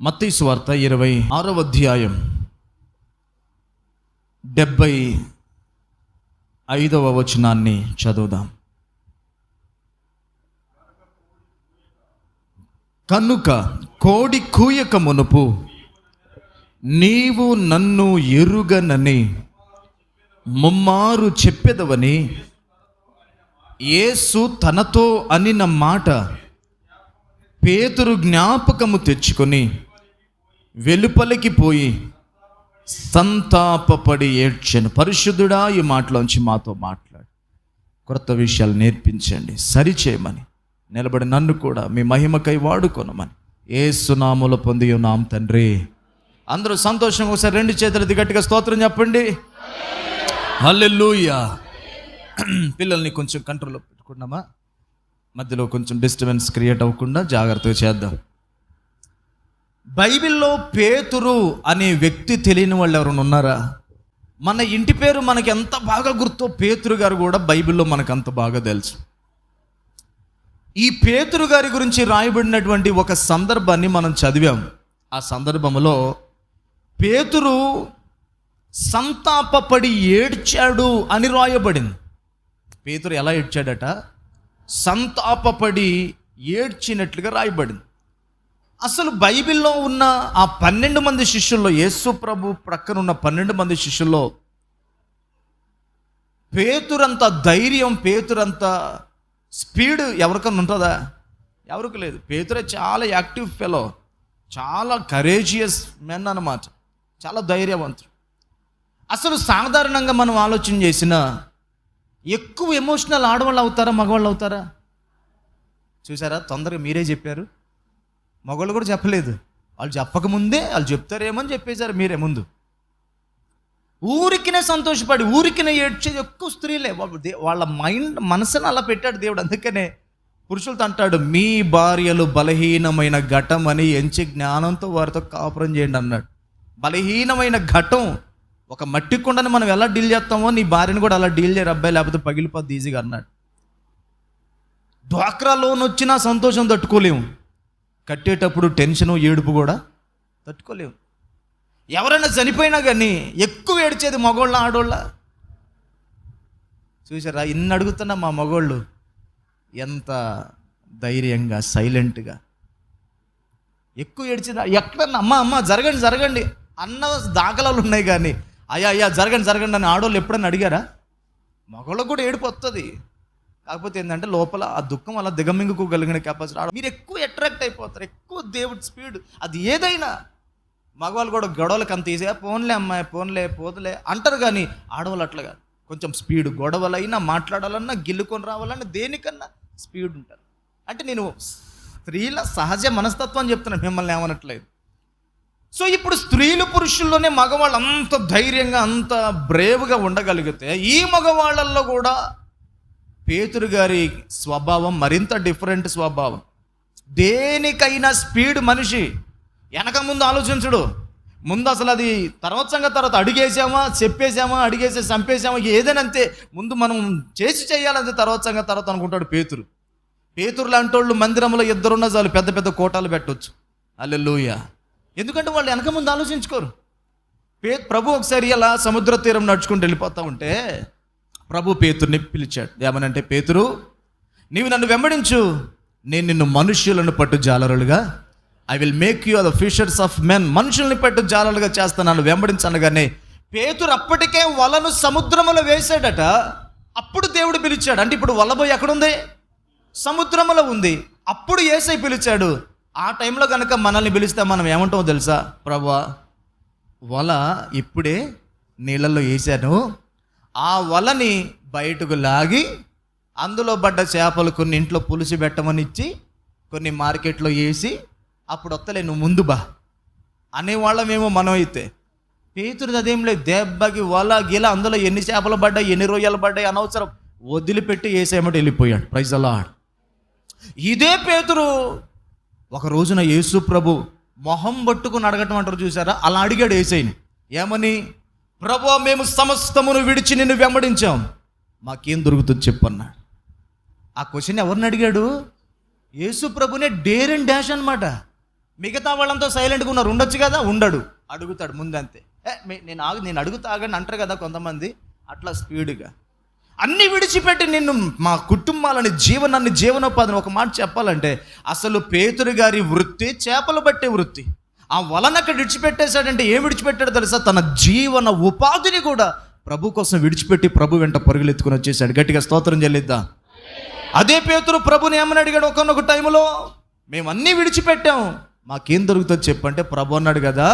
మత్తయి సువార్త 26వ అధ్యాయం 75వ వచనాన్ని చదువుదాం. కనుక కోడి కూయక మునుపు నీవు నన్ను ఎరుగనని ముమ్మారు చెప్పెదవని యేసు తనతో అనిన మాట పేతురు జ్ఞాపకము తెచ్చుకొని వెలుపలికి పోయి సంతాపపడి ఏడ్చెను. పరిశుద్ధుడా, ఈ మాటలోంచి మాతో మాట్లాడు, కొత్త విషయాలు నేర్పించండి, సరిచేయమని, నిలబడి నన్ను కూడా మీ మహిమకై వాడుకొనమని యేసు నామములో పొంది ఉన్నాం తండ్రి. అందరూ సంతోషంగా ఒకసారి రెండు చేతులది గట్టిగా స్తోత్రం చెప్పండి. హల్లెలూయా. పిల్లల్ని కొంచెం కంట్రోల్లో పెట్టుకున్నామా, మధ్యలో కొంచెం డిస్టర్బెన్స్ క్రియేట్ అవ్వకుండా జాగ్రత్తగా చేద్దాం. బైబిల్లో పేతురు అనే వ్యక్తి తెలియని వాళ్ళు ఎవరైనా ఉన్నారా? మన ఇంటి పేరు మనకి ఎంత బాగా గుర్తో పేతురు గారు కూడా బైబిల్లో మనకు అంత బాగా తెలుసు. ఈ పేతురు గారి గురించి రాయబడినటువంటి ఒక సందర్భాన్ని మనం చదివాం. ఆ సందర్భంలో పేతురు సంతాపపడి ఏడ్చాడు అని రాయబడింది. పేతురు ఎలా ఏడ్చాడట? సంతాపపడి ఏడ్చినట్లుగా రాయబడింది. అసలు బైబిల్లో ఉన్న ఆ 12 మంది శిష్యుల్లో, యేసు ప్రభు ప్రక్కన ఉన్న 12 మంది శిష్యుల్లో పేతురంత ధైర్యం, పేతురంత స్పీడ్ ఎవరికన్నా ఉంటుందా? ఎవరికి లేదు. పేతురే చాలా యాక్టివ్ ఫెలో, చాలా కరేజియస్ మెన్ అన్నమాట, చాలా ధైర్యవంతుడు. అసలు సాధారణంగా మనం ఆలోచన చేసిన ఎక్కువ ఎమోషనల్ ఆడవాళ్ళు అవుతారా, మగవాళ్ళు అవుతారా? చూసారా, తొందరగా మీరే చెప్పారు. మగవాళ్ళు కూడా చెప్పలేదు. వాళ్ళు చెప్పకముందే వాళ్ళు చెప్తారేమో అని చెప్పేశారు మీరే ముందు. ఊరికినే సంతోషపడి ఊరికినే ఏడ్చేది ఎక్కువ స్త్రీలే. వాళ్ళ మనసును అలా పెట్టాడు దేవుడు. అందుకనే పురుషులతో అంటాడు, మీ భార్యలు బలహీనమైన ఘటం అని ఎంచి జ్ఞానంతో వారితో కాపురం చేయండి అన్నాడు. బలహీనమైన ఘటం, ఒక మట్టి కుండని మనం ఎలా డీల్ చేస్తామో నీ భార్యను కూడా అలా డీల్ చేయరు అబ్బాయి, లేకపోతే పగిలిపోద్ది ఈజీగా అన్నాడు. డ్వాక్రా లోన్ వచ్చినా సంతోషం తట్టుకోలేము, కట్టేటప్పుడు టెన్షను ఏడుపు కూడా తట్టుకోలేము. ఎవరైనా చనిపోయినా కానీ ఎక్కువ ఏడ్చేది మగోళ్ళ ఆడోళ్ళ? చూసారా, ఇన్ని అడుగుతున్నా మా మగోళ్ళు ఎంత ధైర్యంగా సైలెంట్గా ఎక్కువ ఏడ్చేది. ఎక్కడన్నా అమ్మ జరగండి జరగండి అన్న దాఖలాలు ఉన్నాయి, కానీ అయ్యా జరగండి అని ఆడోళ్ళు ఎప్పుడన్నా అడిగారా? మగవాళ్ళకు కూడా ఏడుపు వస్తుంది. కాకపోతే ఏంటంటే లోపల ఆ దుఃఖం అలా దిగమింగుకోగలిగిన కెపాసిటీ. మీరు ఎక్కువ అట్రాక్ట్ అయిపోతారు, ఎక్కువ దేవుడి స్పీడ్. అది ఏదైనా మగవాళ్ళు కూడా గొడవలకు అంత ఈజీగా పోన్లే అమ్మాయి పోన్లే పోదులే అంటారు, కానీ ఆడవాళ్ళు అట్లాగా కొంచెం స్పీడ్. గొడవలైనా, మాట్లాడాలన్నా, గిల్లుకొని రావాలన్నా, దేనికన్నా స్పీడ్ ఉంటారు. అంటే నేను స్త్రీల సహజ మనస్తత్వం చెప్తున్నాను, మిమ్మల్ని ఏమనట్లేదు. సో ఇప్పుడు స్త్రీలు పురుషుల్లోనే మగవాళ్ళు అంత ధైర్యంగా, అంత బ్రేవ్గా ఉండగలిగితే, ఈ మగవాళ్ళల్లో కూడా పేతురు గారి స్వభావం మరింత డిఫరెంట్ స్వభావం. దేనికైనా స్పీడ్ మనిషి. వెనక ముందు ఆలోచించడు. ముందు అసలు అది తర్వాత అడిగేసామా చెప్పేసామా, అడిగేసి చంపేసామా, ఏదైనా అంతే. ముందు మనం చేయాలంటే తర్వాత అనుకుంటాడు పేతురు. పేతురు లాంటి వాళ్ళు మందిరంలో ఇద్దరున్న చాలు పెద్ద పెద్ద కోటాలు పెట్టవచ్చు. హల్లెలూయా. ఎందుకంటే వాళ్ళు వెనక ముందు ఆలోచించుకోరు. ప్రభు ఒకసారి అలా సముద్ర తీరం నడుచుకుంటూ వెళ్ళిపోతూ ఉంటే ప్రభు పేతుర్ని పిలిచాడు. ఏమనంటే, పేతురు, నీవు నన్ను వెంబడించు, నేను నిన్ను మనుష్యులను పట్టు జాలరులుగా, I will make you the fishers of men, మనుషుల్ని పట్టు జాలరులుగా చేస్తాను, నన్ను వెంబడించనగానే పేతురు అప్పటికే వలను సముద్రములో వేశాడట. అప్పుడు దేవుడు పిలిచాడు. అంటే ఇప్పుడు వలబోయి ఎక్కడుంది? సముద్రములో ఉంది. అప్పుడు యేసయ్య పిలిచాడు. ఆ టైంలో కనుక మనల్ని పిలిస్తే మనం ఏమంటామో తెలుసా? ప్రభువా, వల ఇప్పుడే నీళ్ళల్లో వేసాను, ఆ వలని బయటకు లాగి అందులో పడ్డ చేపలు కొన్ని ఇంట్లో పులుసు పెట్టమని ఇచ్చి, కొన్ని మార్కెట్లో వేసి, అప్పుడు వస్తలే నువ్వు ముందు బా అనేవాళ్ళమేమో మనం. అయితే పేతురు అదేం లేదు, దెబ్బకి వల గిల అందులో ఎన్ని చేపలు పడ్డాయి, ఎన్ని రొయ్యలు పడ్డాయి అనవసరం, వదిలిపెట్టి వేసేయమంటే వెళ్ళిపోయాడు. Praise the lord. ఇదే పేతురు ఒక రోజున యేసు ప్రభు మొహం పట్టుకుని అడగటం అంటారు చూసారా, అలా అడిగాడు యేసయ్యని. ఏమని? ప్రభువా, మేము సమస్తమును విడిచి నిన్ను వెంబడించాం, మాకేం దొరుకుతుంది చెప్పు అన్నాడు. ఆ క్వశ్చన్ ఎవరిని అడిగాడు? యేసు ప్రభునే. డేర్ అండ్ డాష్ అనమాట. మిగతా వాళ్ళంతా సైలెంట్గా ఉన్నారు, ఉండొచ్చు కదా, ఉండడు, అడుగుతాడు ముందంతే. నేను అడుగుతా ఆగండి అంటారు కదా కొంతమంది, అట్లా స్పీడ్గా అన్నీ విడిచిపెట్టి నిన్ను మా కుటుంబాలని జీవనోపాధిని. ఒక మాట చెప్పాలంటే అసలు పేతురు గారి వృత్తి చేపలు పట్టే వృత్తి. ఆ వలన అక్కడ విడిచిపెట్టేశాడంటే ఏం విడిచిపెట్టాడో తెలుసా? తన జీవన ఉపాధిని కూడా ప్రభు కోసం విడిచిపెట్టి ప్రభు వెంట పరుగులెత్తుకుని వచ్చేసాడు. గట్టిగా స్తోత్రం చెల్లిద్దాం. అదే పేతురు ప్రభుని ఏమని అడిగాడు ఒకనొక టైంలో, మేము అన్నీ విడిచిపెట్టాం, మాకేం దొరుకుతుంది చెప్పంటే ప్రభు అన్నాడు కదా,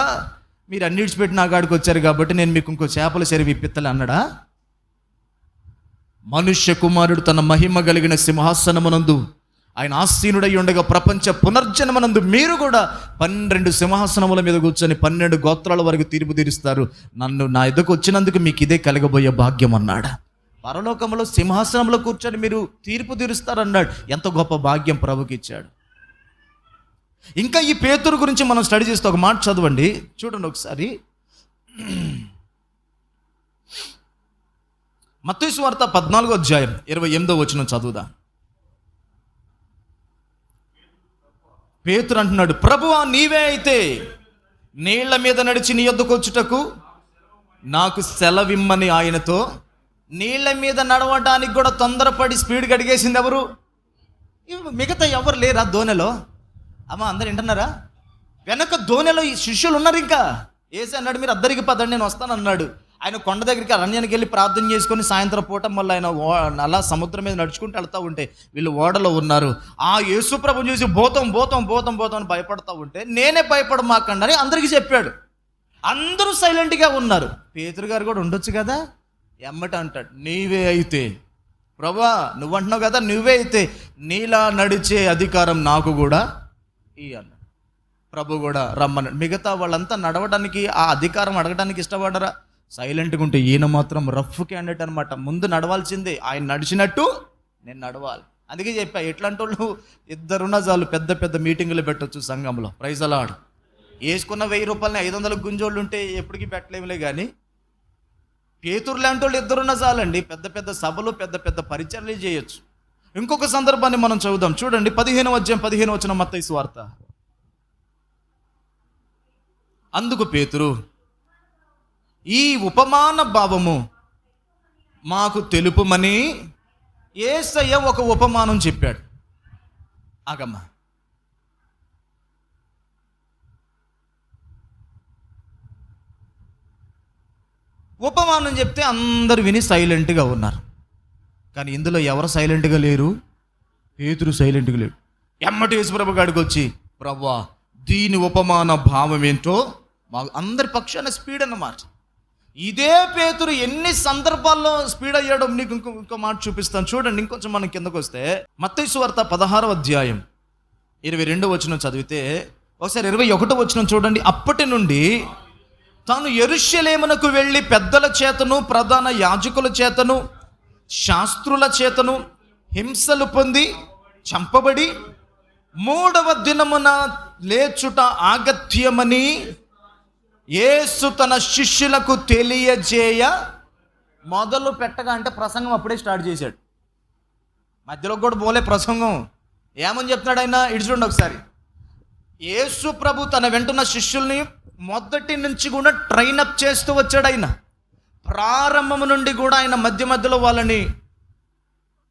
మీరు అన్ని విడిచిపెట్టి నా కాడికి వచ్చారు కాబట్టి నేను మీకు ఇంకో చేపల చెరువు ఇప్పిత్తలే అన్నాడా? మనుష్య కుమారుడు తన మహిమ కలిగిన సింహాసనమునందు ఆయన ఆసీనుడై ఉండగా ప్రపంచ పునర్జన్మనందు మీరు కూడా 12 సింహాసనముల మీద కూర్చొని 12 గోత్రాల వరకు తీర్పు తీరుస్తారు, నన్ను నా ఎదుకు వచ్చినందుకు మీకు ఇదే కలగబోయే భాగ్యం అన్నాడు. పరలోకంలో సింహాసనంలో కూర్చొని మీరు తీర్పు తీరుస్తారన్నాడు. ఎంత గొప్ప భాగ్యం ప్రభుకి ఇచ్చాడు. ఇంకా ఈ పేతురు గురించి మనం స్టడీ చేస్తే ఒక మాట చదవండి, చూడండి ఒకసారి. మత్తయి సువార్త 14వ అధ్యాయం 28వ వచనం చదువుదా. పేతురు అంటున్నాడు, ప్రభువా నీవే అయితే నీళ్ల మీద నడిచి నీ యొద్దకు వచ్చుటకు నాకు సెలవిమ్మని ఆయనతో. నీళ్ల మీద నడవడానికి కూడా తొందరపడి స్పీడ్గా అడిగేసింది ఎవరు? మిగతా ఎవరు లేరా దోణెలో? అమ్మ అందరు వింటున్నారా? వెనక దోణెలో ఈ శిష్యులు ఉన్నారు. ఇంకా ఏసీ అన్నాడు, మీరు అద్దరికి పదండి నేను వస్తాను అన్నాడు. ఆయన కొండ దగ్గరికి అరణ్యానికి వెళ్ళి ప్రార్థన చేసుకొని సాయంత్రం పూట మళ్ళీ ఆయన అలా సముద్రం మీద నడుచుకుంటూ వెళ్తూ ఉంటే వీళ్ళు ఓడలో ఉన్నారు. ఆ యేసు ప్రభుని చూసి భూతం అని భయపడతా ఉంటే నేనే భయపడమాకండి అని అందరికీ చెప్పాడు. అందరూ సైలెంట్గా ఉన్నారు. పేతురు గారు కూడా ఉండొచ్చు కదా, ఎమ్మట అంటాడు, నీవే అయితే ప్రభువా, నువ్వు అంటున్నావు కదా, నువ్వే అయితే నీలా నడిచే అధికారం నాకు కూడా ఈ అన్నాడు. ప్రభు కూడా రమ్మన్నాడు. మిగతా వాళ్ళంతా నడవడానికి ఆ అధికారం అడగడానికి ఇష్టపడరా? సైలెంట్గా ఉంటే ఈయన మాత్రం రఫ్ క్యాండిడేట్ అనమాట. ముందు నడవాల్సిందే, ఆయన నడిచినట్టు నేను నడవాలి. అందుకే చెప్పా, ఎట్లాంటి వాళ్ళు ఇద్దరున్న చాలు పెద్ద పెద్ద మీటింగులు పెట్టవచ్చు సంఘంలో. ప్రైజ్ అలాడ్ వేసుకున్న 1000 రూపాయలని 500 గుంజోళ్ళు ఉంటే ఎప్పటికీ పెట్టలేములే. కానీ పేతురు లాంటి వాళ్ళు ఇద్దరున్న చాలండి, పెద్ద పెద్ద సభలు పెద్ద పెద్ద పరిచర్యలు చేయొచ్చు. ఇంకొక సందర్భాన్ని మనం చదువుదాం, చూడండి. 15వ అధ్యాయం 15వ వచనం మత్తయి సువార్త. అందుకు పేతురు, ఈ ఉపమాన భావము మాకు తెలుపుమని యేసయ్య ఒక ఉపమానం చెప్పాడు. ఆగమ్మా, ఉపమానం చెప్తే అందరు విని సైలెంట్గా ఉన్నారు. కానీ ఇందులో ఎవరు సైలెంట్గా లేరు? పేతురు సైలెంట్గా లేడు. ఎమ్మటి యేసుప్రభు గాడికి వచ్చి, ప్రభువా దీని ఉపమాన భావం ఏంటో మాకు అందరి పక్షాన స్పీడ్ అన్నమాట. ఇదే పేతురు ఎన్ని సందర్భాల్లో స్పీడ్ అయ్యాడో నీకు ఇంకో మాట చూపిస్తాను. చూడండి, ఇంకొంచెం మనం కిందకు వస్తే మత్తయి సువార్త 16వ అధ్యాయం 22వ వచనం చదివితే, ఒకసారి 21వ వచనం చూడండి. అప్పటి నుండి తాను యెరూషలేమునకు వెళ్ళి పెద్దల చేతను ప్రధాన యాజకుల చేతను శాస్త్రుల చేతను హింసలు పొంది చంపబడి 3వ దినమున లేచుట ఆగత్యమని యేసు తన శిష్యులకు తెలియజేయ మొదలు పెట్టగా. అంటే ప్రసంగం అప్పుడే స్టార్ట్ చేశాడు, మధ్యలో కూడా పోలే ప్రసంగం. ఏమని చెప్తున్నాడు ఆయన? ఇటు చూడండి ఒకసారి. యేసు ప్రభు తన వెంటున్న శిష్యుల్ని మొదటి నుంచి కూడా ట్రైనప్ చేస్తూ వచ్చాడు. ఆయన ప్రారంభం నుండి కూడా ఆయన మధ్య మధ్యలో వాళ్ళని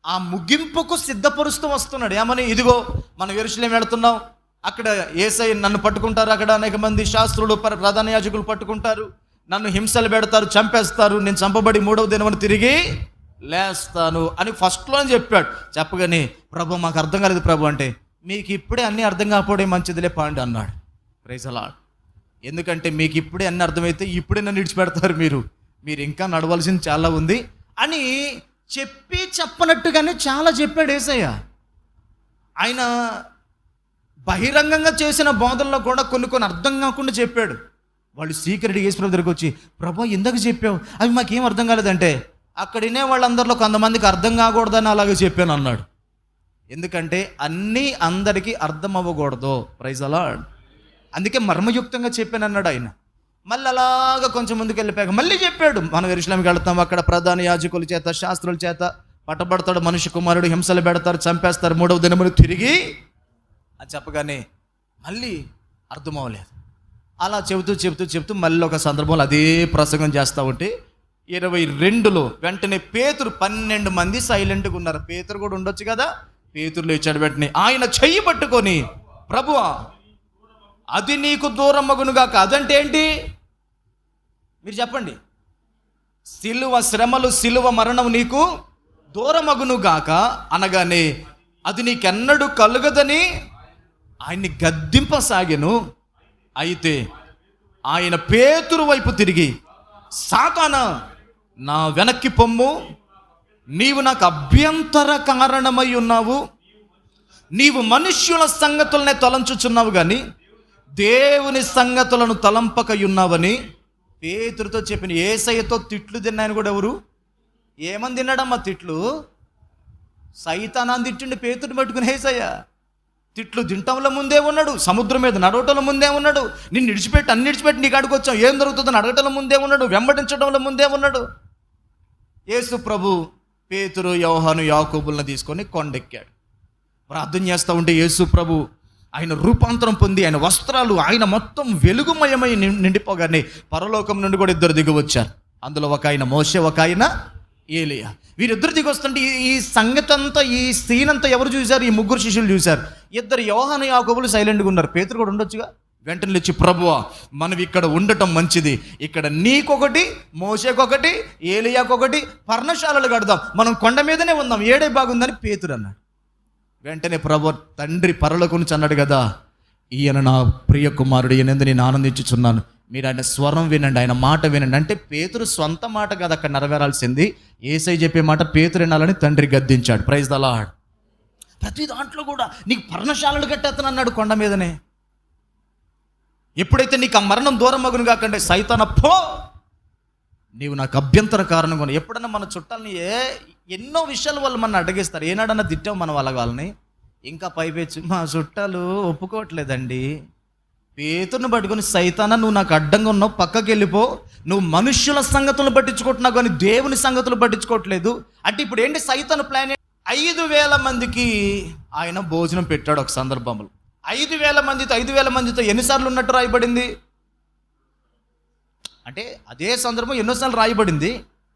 ఆ ముగింపుకు సిద్ధపరుస్తూ వస్తున్నాడు. ఏమని? ఇదిగో మనం యెరూషలేము వెళుతున్నాం, అక్కడ యేసయ్య నన్ను పట్టుకుంటారు, అక్కడ అనేక మంది శాస్త్రులు ప్రధాన యాజకులు పట్టుకుంటారు, నన్ను హింసలు పెడతారు, చంపేస్తారు, నేను చంపబడి 3వ దినమున తిరిగి లేస్తాను అని ఫస్ట్లో చెప్పాడు. చెప్పగానే ప్రభు మాకు అర్థం కాలేదు ప్రభు అంటే, మీకు ఇప్పుడే అన్నీ అర్థం కాకపోవడం మంచిదిలే పాండి అన్నాడు. ప్రైజ్ అలాడ్. ఎందుకంటే మీకు ఇప్పుడే అన్నీ అర్థమైతే ఇప్పుడే నన్ను విడిచిపెడతారు, మీరు ఇంకా నడవలసింది చాలా ఉంది అని చెప్పి చెప్పనట్టుగానే చాలా చెప్పాడు యేసయ్య. ఆయన బహిరంగంగా చేసిన బోధనలో కూడా కొన్ని అర్థం కాకుండా చెప్పాడు. వాళ్ళు సీక్రెట్గా యేసు ప్రభు దగ్గరికి వచ్చి, ప్రభు ఎందుకు చెప్పావు, అవి మాకేం అర్థం కాలేదంటే, అక్కడ వినే వాళ్ళందరిలో కొంతమందికి అర్థం కాకూడదని అలాగే చెప్పాను అన్నాడు. ఎందుకంటే అన్నీ అందరికీ అర్థం అవ్వకూడదు. ప్రైజ్ అలాడ్. అందుకే మర్మయుక్తంగా చెప్పాను అన్నాడు ఆయన. మళ్ళీ అలాగా కొంచెం ముందుకు వెళ్ళిపోయాక మళ్ళీ చెప్పాడు, మనం యెరూషలేముకి వెళ్తాం, అక్కడ ప్రధాన యాజకుల చేత శాస్త్రుల చేత పట్టబడతాడు మనుష్య కుమారుడు, హింసలు పెడతారు, చంపేస్తారు, 3వ దినమున తిరిగి అని చెప్పగానే మళ్ళీ అర్థం అవ్వలేదు. అలా చెబుతూ మళ్ళీ ఒక సందర్భంలో అదే ప్రసంగం చేస్తూ ఉంటే 22లో వెంటనే పేతురు 12 మంది సైలెంట్గా ఉన్నారు. పేతురు కూడా ఉండొచ్చు కదా. పేతురు లేచాడు. వెంటనే ఆయన చెయ్యి పట్టుకొని, ప్రభువా అది నీకు దూరమగునుగాక. అదంటే ఏంటి మీరు చెప్పండి? సిలువ శ్రమలు, సిలువ మరణం నీకు దూరమగునుగాక అనగానే అది నీకెన్నడూ కలుగదని ఆయన్ని గద్దింపసాగెను. అయితే ఆయన పేతురు వైపు తిరిగి, సాతానా నా వెనక్కి పొమ్ము, నీవు నాకు అభ్యంతర కారణమై ఉన్నావు. నీవు మనుష్యుల సంగతులనే తలంచుచున్నావు కానీ దేవుని సంగతులను తలంపకయున్నావని పేతురుతో చెప్పిన. యేసయ్యతో తిట్లు తిన్నాయని కూడా ఎవరు? ఏమని తిన్నాడమ్మా తిట్లు? సైతానాన్ని తిట్టిండి పేతురు పట్టుకుని. యేసయ్య తిట్లు తింటంలో ముందే ఉన్నాడు, సముద్రం మీద నడవటంలో ముందే ఉన్నాడు, నిన్ను విడిచిపెట్టి అన్ని విడిచిపెట్టి నీ కాడికి వచ్చాం, ఏం జరుగుతుందని అడగటంలో ముందే ఉన్నాడు, వెంబడించడంలో ముందే ఉన్నాడు. యేసు ప్రభు పేతురు, యోహాను, యాకోబులను తీసుకొని కొండెక్కాడు. ప్రార్థన చేస్తూ ఉంటే యేసు ప్రభు ఆయన రూపాంతరం పొంది, ఆయన వస్త్రాలు ఆయన మొత్తం వెలుగుమయమై నిండిపోగానే పరలోకం నుండి కూడా 2 దిగి వచ్చారు. అందులో ఒక ఆయన మోషే, ఒక ఆయన ఏలియా. వీరిద్దరు దిగి వస్తుంటే ఈ సంగతి అంతా, ఈ సీన్ అంతా ఎవరు చూశారు? ఈ 3 శిష్యులు చూశారు. 2 యోహాను, యాకోబులు సైలెంట్గా ఉన్నారు. పేతురు కూడా ఉండొచ్చుగా. వెంటనే లేచి, ప్రభువా మనం ఇక్కడ ఉండటం మంచిది, ఇక్కడ నీకొకటి, మోషేకొకటి, ఏలియాకొకటి పర్ణశాలలు కడదాం, మనం కొండ మీదనే ఉందాం, ఏడే బాగుందని పేతురు అన్నాడు. వెంటనే ప్రభు తండ్రి పరలోకం నుంచి అన్నాడు కదా, ఈయన నా ప్రియ కుమారుడు, ఈయనందు నేను ఆనందించుచున్నాను, మీరు ఆయన స్వరం వినండి, ఆయన మాట వినండి. అంటే పేతురు సొంత మాట కాదు అక్కడ నెరవేరాల్సింది, యేసయ్య చెప్పే మాట పేతురు వినాలని తండ్రి గద్దించాడు. Praise the lord. ప్రతి దాంట్లో కూడా నీకు పర్ణశాలలు కట్టేస్తాను అన్నాడు కొండ మీదనే. ఎప్పుడైతే నీకు ఆ మరణం దూరం మగును కాకంటే, సైతాన పో, నీవు నాకు అభ్యంతర కారణంగా. ఎప్పుడన్నా మన చుట్టాలని ఎన్నో విషయాల వాళ్ళు మన అడిగేస్తారు. ఏనాడన్నా తిట్టాం మనం వాళ్ళని. ఇంకా పైపెచ్చు మా చుట్టాలు ఒప్పుకోవట్లేదండి. పేతురుని పట్టుకొని, సైతాన నువ్వు నాకు అడ్డంగా ఉన్నావు, పక్కకి వెళ్ళిపో, నువ్వు మనుష్యుల సంగతులు పట్టించుకుంటున్నావు కానీ దేవుని సంగతులు పట్టించుకోవట్లేదు అంటే. ఇప్పుడు ఏంటి సైతాను ప్లాన్? 5,000 మందికి ఆయన భోజనం పెట్టాడు ఒక సందర్భంలో. 5,000 మందితో ఎన్నిసార్లు ఉన్నట్టు రాయబడింది అంటే, అదే సందర్భం ఎన్నోసార్లు రాయబడింది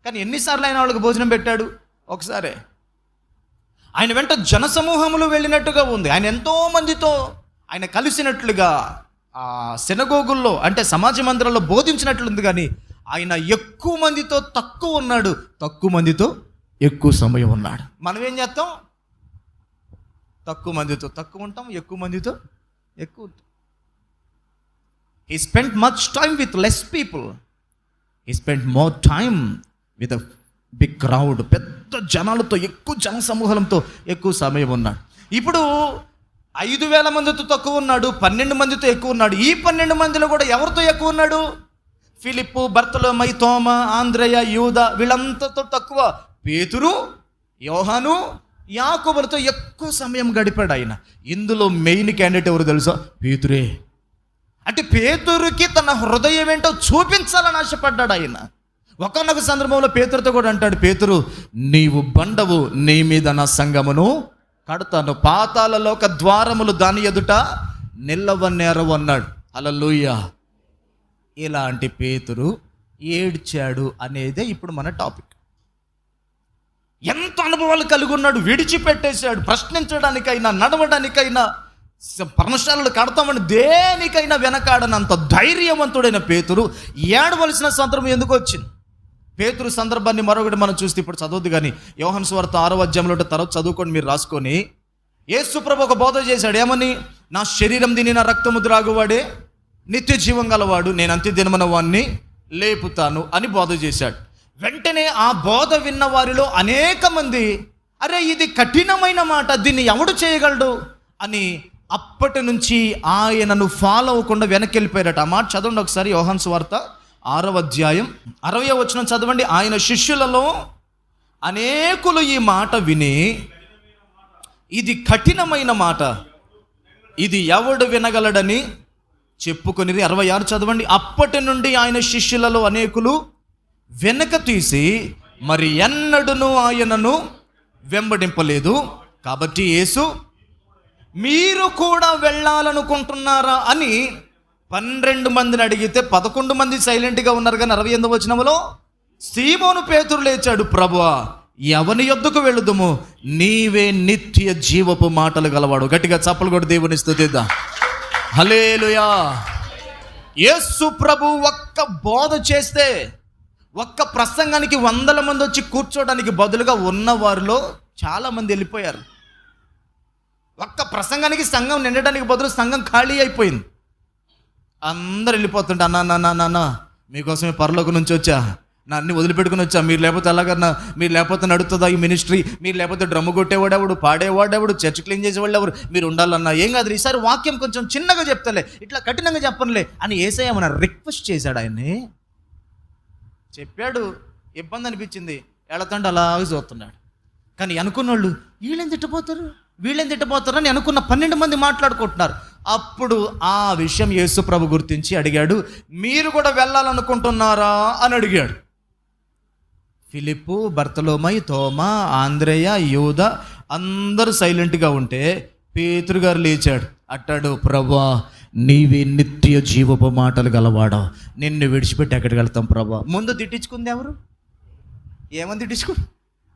కానీ ఎన్నిసార్లు ఆయన వాళ్ళకి భోజనం పెట్టాడు? ఒకసారే. ఆయన వెంట జనసమూహములు వెళ్ళినట్టుగా ఉంది. ఆయన ఎంతో మందితో ఆయన కలిసినట్లుగా ఆ సినగోగుల్లో అంటే సమాజ మందిరాల్లో బోధించినట్లుంది. కానీ ఆయన ఎక్కువ మందితో తక్కువ ఉన్నాడు, తక్కువ మందితో ఎక్కువ సమయం ఉన్నాడు. మనం ఏం చేస్తాం? తక్కువ మందితో తక్కువ ఉంటాం, ఎక్కువ మందితో ఎక్కువ ఉంటాం. He spent much time with less people. He spent more time with a big crowd. పెద్ద జనాలతో, ఎక్కువ జన సమూహంతో ఎక్కువ సమయం ఉన్నాడు. ఇప్పుడు 5,000 మందితో తక్కువ ఉన్నాడు, 12 మందితో ఎక్కువ ఉన్నాడు. ఈ 12 మందిలో కూడా ఎవరితో ఎక్కువ ఉన్నాడు? ఫిలిప్పు, బర్తలోమై, తోమా, ఆంద్రేయ, యూదా, వీళ్ళంతతో తక్కువ. పేతురు, యోహాను, యాకోబులతో ఎక్కువ సమయం గడిపాడు ఆయన. ఇందులో మెయిన్ క్యాండిడేట్ ఎవరు తెలుసా? పేతురే. అంటే పేతురుకి తన హృదయం ఏంటో చూపించాలని ఆశపడ్డాడు ఆయన. ఒక్కొక్క సందర్భంలో పేతురుతో కూడా అంటాడు, పేతురు నీవు బండవు, నీ మీద నా సంఘమును కడతాను, పాతాళలోక ద్వారములు దాని ఎదుట నిల్లవనేరవు అన్నాడు. హల్లెలూయా. ఇలాంటి పేతురు ఏడ్చాడు అనేదే ఇప్పుడు మన టాపిక్. ఎంత అనుభవాలు కలిగి ఉన్నాడు, విడిచిపెట్టేశాడు. ప్రశ్నించడానికైనా, నడవడానికైనా, పర్ణశాలలు కడతామని దేనికైనా వెనకాడనంత ధైర్యవంతుడైన పేతురు ఏడవలసిన సందర్భం ఎందుకు వచ్చింది? పేతురు సందర్భాన్ని మరొకటి మనం చూస్తే ఇప్పుడు చదవద్దు కానీ యోహాను సువార్త 6వ అధ్యాయంలో తర్వాత చదువుకొని మీరు రాసుకొని, యేసు ప్రభు ఒక బోధ చేశాడు. ఏమని? నా శరీరం తిని నా రక్తము త్రాగువాడే నిత్య జీవం గలవాడు, నేను అంత్య దినమున వాణ్ణి లేపుతాను అని బోధ చేశాడు. వెంటనే ఆ బోధ విన్న వారిలో అనేక మంది, అరే ఇది కఠినమైన మాట, దీన్ని ఎవడు చేయగలడు అని అప్పటి నుంచి ఆయనను ఫాలో అవ్వకుండా వెనక్కి వెళ్ళిపోయారట. ఆ మాట చదవండి ఒకసారి. యోహాను సువార్త 6వ అధ్యాయం 60వ వచనం చదవండి. ఆయన శిష్యులలో అనేకులు ఈ మాట విని, ఇది కఠినమైన మాట, ఇది ఎవడు వినగలడని చెప్పుకొని 66 చదవండి. అప్పటి నుండి ఆయన శిష్యులలో అనేకులు వెనక తీసి మరి ఎన్నడూను ఆయనను వెంబడింపలేదు. కాబట్టి యేసు మీరు కూడా వెళ్ళాలనుకుంటున్నారా అని 12 మందిని అడిగితే 11 మంది సైలెంట్గా ఉన్నారు. కానీ 28వ వచనంలో సీమోను పేతురు లేచాడు, ప్రభువా ఎవని యొద్దకు వెళ్ళుదుము, నీవే నిత్య జీవపు మాటలు గలవాడు. గట్టిగా చప్పలు కొట్టి దేవుని స్తుతిద్దాం. హల్లెలూయా. యేసు ప్రభు ఒక్క బోధ చేస్తే, ఒక్క ప్రసంగానికి 100 మంది వచ్చి కూర్చోడానికి బదులుగా ఉన్నవారిలో చాలామంది వెళ్ళిపోయారు. ఒక్క ప్రసంగానికి సంఘం నిండడానికి బదులు సంఘం ఖాళీ అయిపోయింది. అందరు వెళ్ళిపోతుంటే, అన్న మీకోసమే పరలోకం నుంచి వచ్చా, నా అన్ని వదిలిపెట్టుకుని వచ్చా, మీరు లేకపోతే ఎలాగన్నా, మీరు లేకపోతే నడుతుందా ఈ మినిస్ట్రీ, మీరు లేకపోతే డ్రమ్ము కొట్టేవాడెవడు, పాడేవాడెవడు, చర్చ్ క్లీన్ చేసేవాళ్ళు ఎవరు, మీరు ఉండాలన్నా. ఏం కాదు, ఈసారి వాక్యం కొంచెం చిన్నగా చెప్తలే, ఇట్లా కఠినంగా చెప్పనులే అని యేసయ్య ఏమన్నా రిక్వెస్ట్ చేశాడు. ఆయన్ని చెప్పాడు, ఇబ్బంది అనిపించింది, ఎడతండి అలాగే చూస్తున్నాడు. కానీ అనుకున్నోళ్ళు వీళ్ళేం తిట్టపోతారు అని అనుకున్న 12 మంది మాట్లాడుకుంటున్నారు. అప్పుడు ఆ విషయం యేసు ప్రభు గుర్తించి అడిగాడు, మీరు కూడా వెళ్ళాలనుకుంటున్నారా అని అడిగాడు. ఫిలిప్పు, బర్తలోమై, తోమా, ఆంద్రేయ, యూదా అందరూ సైలెంట్గా ఉంటే పేతురు గారు లేచాడు, అట్టాడు, ప్రభువా నీవే నిత్య జీవపు మాటలు గలవాడా, నిన్ను విడిచిపెట్టి ఎక్కడికి వెళ్తాం ప్రభువా. ముందు తిట్టించుకుంది ఎవరు? ఏమని తిట్టించుకున్నాడు?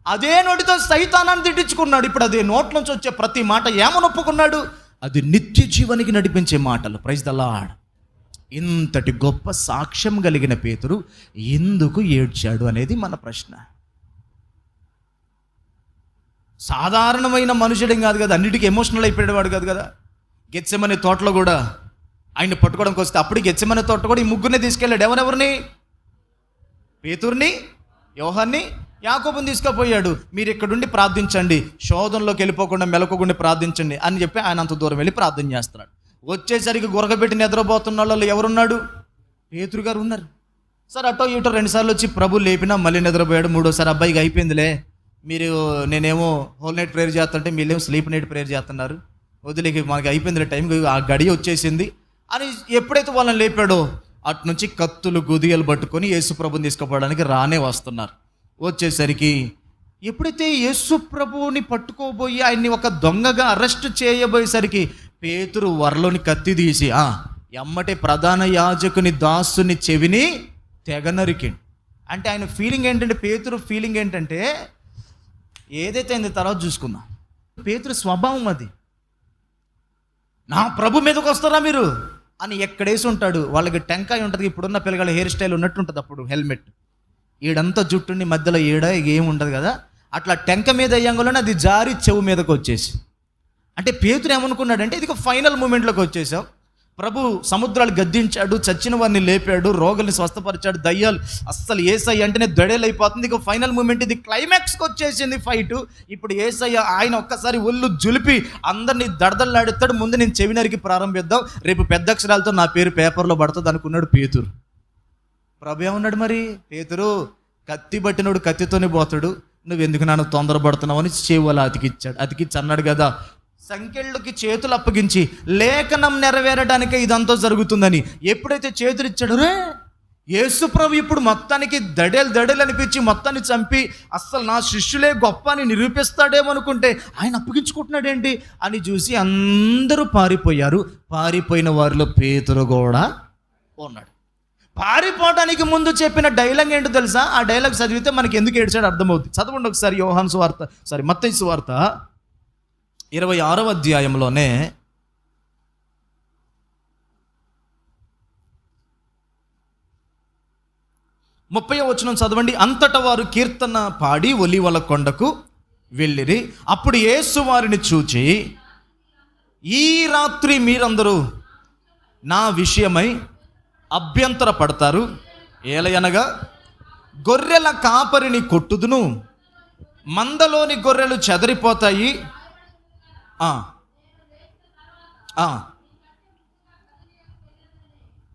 అదే నోటితో సైతానాన్ని తిట్టించుకున్నాడు. ఇప్పుడు అదే నోట్లోంచి వచ్చే ప్రతి మాట ఏమని ఒప్పుకున్నాడు? అది నిత్య జీవానికి నడిపించే మాటలు. Praise the lord. ఇంతటి గొప్ప సాక్ష్యం కలిగిన పేతురు ఎందుకు ఏడ్చాడు అనేది మన ప్రశ్న. సాధారణమైన మనుషుడేం కాదు కదా, అన్నిటికీ ఎమోషనల్ అయిపోయేవాడు కాదు కదా. గెత్సెమనే తోటలో కూడా ఆయన్ని పట్టుకోవడానికి వస్తే అప్పుడు గెత్సెమనే తోట కూడా ఈ ముగ్గురిని తీసుకెళ్ళాడు. ఎవరెవరిని? పేతుర్ని, యోహాన్ని, యాకోబుని తీసుకుపోయాడు. మీరు ఇక్కడుండి ప్రార్థించండి, శోధనలోకి వెళ్ళిపోకుండా మెలకుగుండి ప్రార్థించండి అని చెప్పి ఆయన అంత దూరం వెళ్ళి ప్రార్థన చేస్తున్నాడు. వచ్చేసరికి గురకబెట్టి నిద్రపోతున్న వాళ్ళు ఎవరున్నాడు? పేతురు గారు ఉన్నారు. సరే అటో ఇటో 2 సార్లు వచ్చి ప్రభు లేపినా మళ్ళీ నిద్రపోయాడు. 3వసారి అబ్బాయికి అయిపోయిందిలే, మీరు నేనేమో హోల్ నైట్ ప్రేయర్ చేస్తుంటే మీరేమో స్లీప్ నైట్ ప్రేయర్ చేస్తున్నారు, వదిలేకి మనకి అయిపోయిందిలే, టైం ఆ గడియ వచ్చేసింది అని ఎప్పుడైతే వాళ్ళని లేపాడో అటు నుంచి కత్తులు గుదియలు పట్టుకొని యేసు ప్రభుని తీసుకుపోవడానికి రానే వస్తున్నారు. వచ్చేసరికి ఎప్పుడైతే యేసు ప్రభువుని పట్టుకోబోయి ఆయన్ని ఒక దొంగగా అరెస్ట్ చేయబోయేసరికి పేతురు వరలోని కత్తి తీసి ఎమ్మటే ప్రధాన యాజకుని దాసుని చెవిని తెగ నరికిండు. అంటే ఆయన ఫీలింగ్ ఏంటంటే, పేతురు ఫీలింగ్ ఏంటంటే, ఏదైతే అయింది తర్వాత చూసుకుందాం. పేతురు స్వభావం అది, నా ప్రభు మీదకి వస్తారా మీరు అని ఎక్కడేసి ఉంటాడు. వాళ్ళకి టెంకాయ ఉంటుంది, ఇప్పుడున్న పిల్లగాళ్ళ హెయిర్ స్టైల్ ఉన్నట్టు ఉంటుంది. అప్పుడు హెల్మెట్ ఈడంతా జుట్టుని మధ్యలో ఏం ఉండదు కదా, అట్లా టెంక మీద అయ్యంగానే అది జారి చెవు మీదకి వచ్చేసి. అంటే పేతురు ఏమనుకున్నాడంటే, ఇది ఫైనల్ మూమెంట్లోకి వచ్చేసాం. ప్రభు సముద్రాలు గద్దించాడు, చచ్చిన వారిని లేపాడు, రోగుల్ని స్వస్థపరిచాడు, దయ్యాలు అస్సలు యేసయ్య అంటేనే దడేలైపోతుంది. ఇక ఫైనల్ మూమెంట్, ఇది క్లైమాక్స్కి వచ్చేసింది ఫైటు. ఇప్పుడు యేసయ్య ఆయన ఒక్కసారి ఒళ్ళు జులిపి అందరినీ దడదల్లాడుతాడు. ముందు నేను చెవి నరికి ప్రారంభిద్దాం, రేపు పెద్ద అక్షరాలతో నా పేరు పేపర్లో పడుతుంది అనుకున్నాడు పేతురు. ప్రభు ఏమన్నాడు మరి? పేతురు, కత్తి పట్టినోడు కత్తితోనే పోతాడు, నువ్వెందుకు నన్ను తొందరపడుతున్నావు అని చెవులు అతికిచ్చి అన్నాడు కదా. సంకెళ్ళకి చేతులు అప్పగించి లేఖనం నెరవేరడానికే ఇదంతా జరుగుతుందని ఎప్పుడైతే చేతులు ఇచ్చాడు, రే యేసు ప్రభు ఇప్పుడు మొత్తానికి దడేలు అనిపించి మొత్తాన్ని చంపి అస్సలు నా శిష్యులే గొప్ప అని నిరూపిస్తాడేమో అనుకుంటే ఆయన అప్పగించుకుంటున్నాడేంటి అని చూసి అందరూ పారిపోయారు. పారిపోయిన వారిలో పేతురు కూడా ఉన్నాడు. పారిపోవడానికి ముందు చెప్పిన డైలాగ్ ఏంటో తెలుసా? ఆ డైలాగ్ చదివితే మనకి ఎందుకు ఏడ్చాడు అర్థమవుతుంది. చదవండి ఒకసారి మత్తయి సువార్త 26వ అధ్యాయంలోనే 30వ వచనం చదవండి. అంతటా వారు కీర్తన పాడి ఒలీవల కొండకు వెళ్ళిరి. అప్పుడు యేసు వారిని చూచి, ఈ రాత్రి మీరందరూ నా విషయమై అభ్యంతర పడతారు, ఏలయనగా గొర్రెల కాపరిని కొట్టుదును, మందలోని గొర్రెలు చెదరిపోతాయి,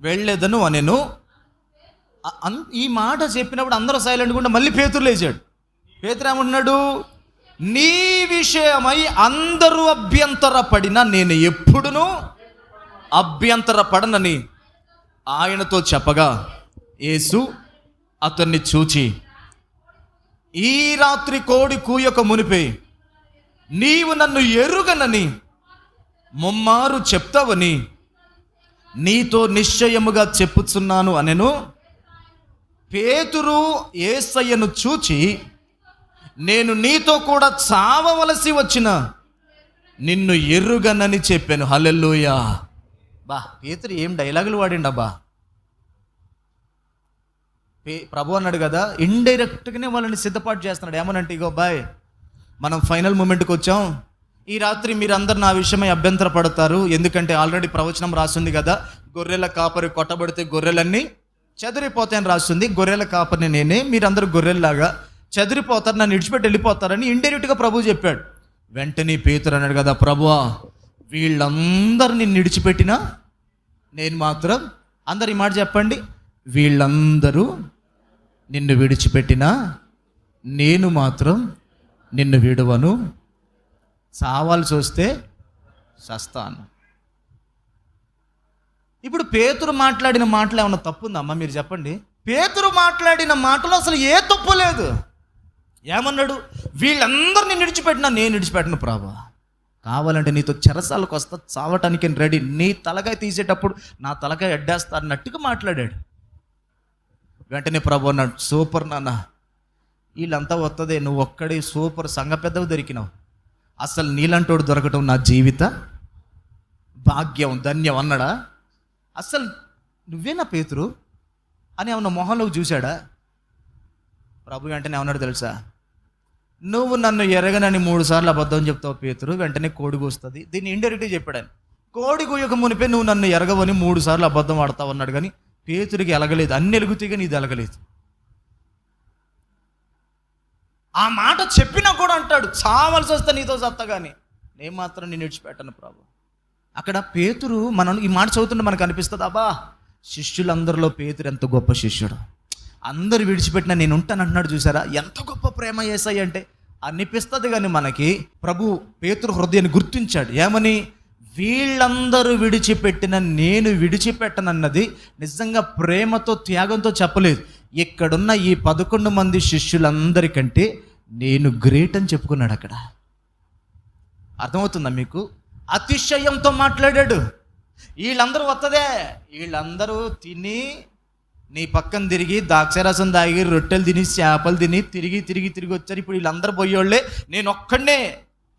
వెళ్ళేదను అనెను. ఈ మాట చెప్పినప్పుడు అందరూ సైలెంట్గా ఉంటే మళ్ళీ పేతురు లేచాడు. పేతురు ఏమంటున్నాడు? నీ విషయమై అందరూ అభ్యంతర పడినా నేను ఎప్పుడునూ అభ్యంతర పడనని ఆయనతో చెప్పగా, యేసు అతన్ని చూచి, ఈ రాత్రి కోడి కూయక మునిపే నీవు నన్ను ఎరుగనని ముమ్మారు చెప్తావని నీతో నిశ్చయముగా చెప్పుచున్నాను అనెను. పేతురు యేసయ్యను చూచి, నేను నీతో కూడా చావవలసి వచ్చిన నిన్ను ఎరుగనని చెప్పాను. హల్లెలూయా. పేతురు ఏం డైలాగులు వాడిండబ్బా. ప్రభు అన్నాడు కదా, ఇండైరెక్ట్గానే వాళ్ళని సిద్ధపాటు చేస్తున్నాడు. ఏమనంటే, ఇగో బాయ్, మనం ఫైనల్ మూమెంట్కి వచ్చాం. ఈ రాత్రి మీరందరూ నా విషయమై అభ్యంతర పడతారు. ఎందుకంటే ఆల్రెడీ ప్రవచనం రాస్తుంది కదా, గొర్రెల కాపరి కొట్టబడితే గొర్రెలన్నీ చెదిరిపోతాయని రాస్తుంది. గొర్రెల కాపరిని నేనే, మీరందరూ గొర్రెల్లాగా చెదిరిపోతారు, నన్ను విడిచిపెట్టి వెళ్ళిపోతారని ఇండైరెక్ట్గా ప్రభు చెప్పాడు. వెంటనే పేతురు అన్నాడు కదా, ప్రభువా, వీళ్ళందరూ నిన్ను విడిచిపెట్టినా నేను మాత్రం, అందరు ఈ మాట చెప్పండి, వీళ్ళందరూ నిన్ను విడిచిపెట్టినా నేను మాత్రం నిన్ను విడువను, చావాల్సి వస్తే చస్తాను. ఇప్పుడు పేతురు మాట్లాడిన మాటలు ఏమన్నా తప్పు ఉందమ్మా? మీరు చెప్పండి. పేతురు మాట్లాడిన మాటలు అసలు ఏ తప్పు లేదు. ఏమన్నాడు? వీళ్ళందరూ నిన్ను విడిచిపెట్టినా నేను విడిచిపెట్టను ప్రభా, కావాలంటే నీతో చెరసాలకు వస్తా, చావటానికి రెడీ, నీ తలకాయ తీసేటప్పుడు నా తలకాయ అడ్డేస్తా అన్నట్టుగా మాట్లాడాడు. వెంటనే ప్రభు అన్నాడు, సూపర్ నాన్న, వీళ్ళంతా వస్తుంది, నువ్వు ఒక్కడే సూపర్, సంఘ పెద్దవి దొరికినావు, అసలు నీలంటోడు దొరకటం నా జీవిత భాగ్యం, ధన్యం అన్నాడా? అసలు నువ్వేనా పేతురు అని ఏమన్నా మొహంలోకి చూశాడా? ప్రభు వెంటనే ఏమన్నాడు తెలుసా? నువ్వు నన్ను ఎరగనని 3 సార్లు అబద్ధం చెప్తావు పేతురు, వెంటనే కోడి కూస్తుంది. దీన్ని ఇండైరెక్ట్గా చెప్పాడు ఆయన. కోడి కూయక మునిపే నువ్వు నన్ను ఎరగవని 3 సార్లు అబద్ధం ఆడతావు అన్నాడు. కానీ పేతురికి ఎలగలేదు, అన్ని ఎలుగుతాయి కానీ ఇది ఎలగలేదు. ఆ మాట చెప్పినా కూడా అంటాడు, చావాల్సి వస్తే నీతో సత్తా కానీ నేను మాత్రం నేను విడిచిపెట్టను ప్రభు. అక్కడ పేతురు, మనం ఈ మాట చదువుతుంటే మనకు అనిపిస్తుంది, అబ్బా శిష్యులందరిలో పేతురు ఎంత గొప్ప శిష్యుడు, అందరు విడిచిపెట్టినా నేను ఉంటాను అంటున్నాడు. చూసారా ఎంత గొప్ప ప్రేమ యేసయ్య అంటే అనిపిస్తుంది. కానీ మనకి ప్రభు పేతురు హృదయాన్ని గుర్తించాడు. ఏమని? వీళ్ళందరూ విడిచిపెట్టిన నేను విడిచిపెట్టనన్నది నిజంగా ప్రేమతో త్యాగంతో చెప్పలేదు. ఇక్కడున్న ఈ 11 మంది శిష్యులందరికంటే నేను గ్రేట్ అని చెప్పుకున్నాడు. అక్కడ అర్థమవుతుందా మీకు? అతిశయంతో మాట్లాడాడు. వీళ్ళందరూ వస్తదే, వీళ్ళందరూ తిని నీ పక్కన తిరిగి ద్రాక్షరసం తాగి రొట్టెలు తిని చేపలు తిని తిరిగి తిరిగి తిరిగి వచ్చారు. ఇప్పుడు వీళ్ళందరూ పోయేవాళ్ళే, నేను ఒక్కడే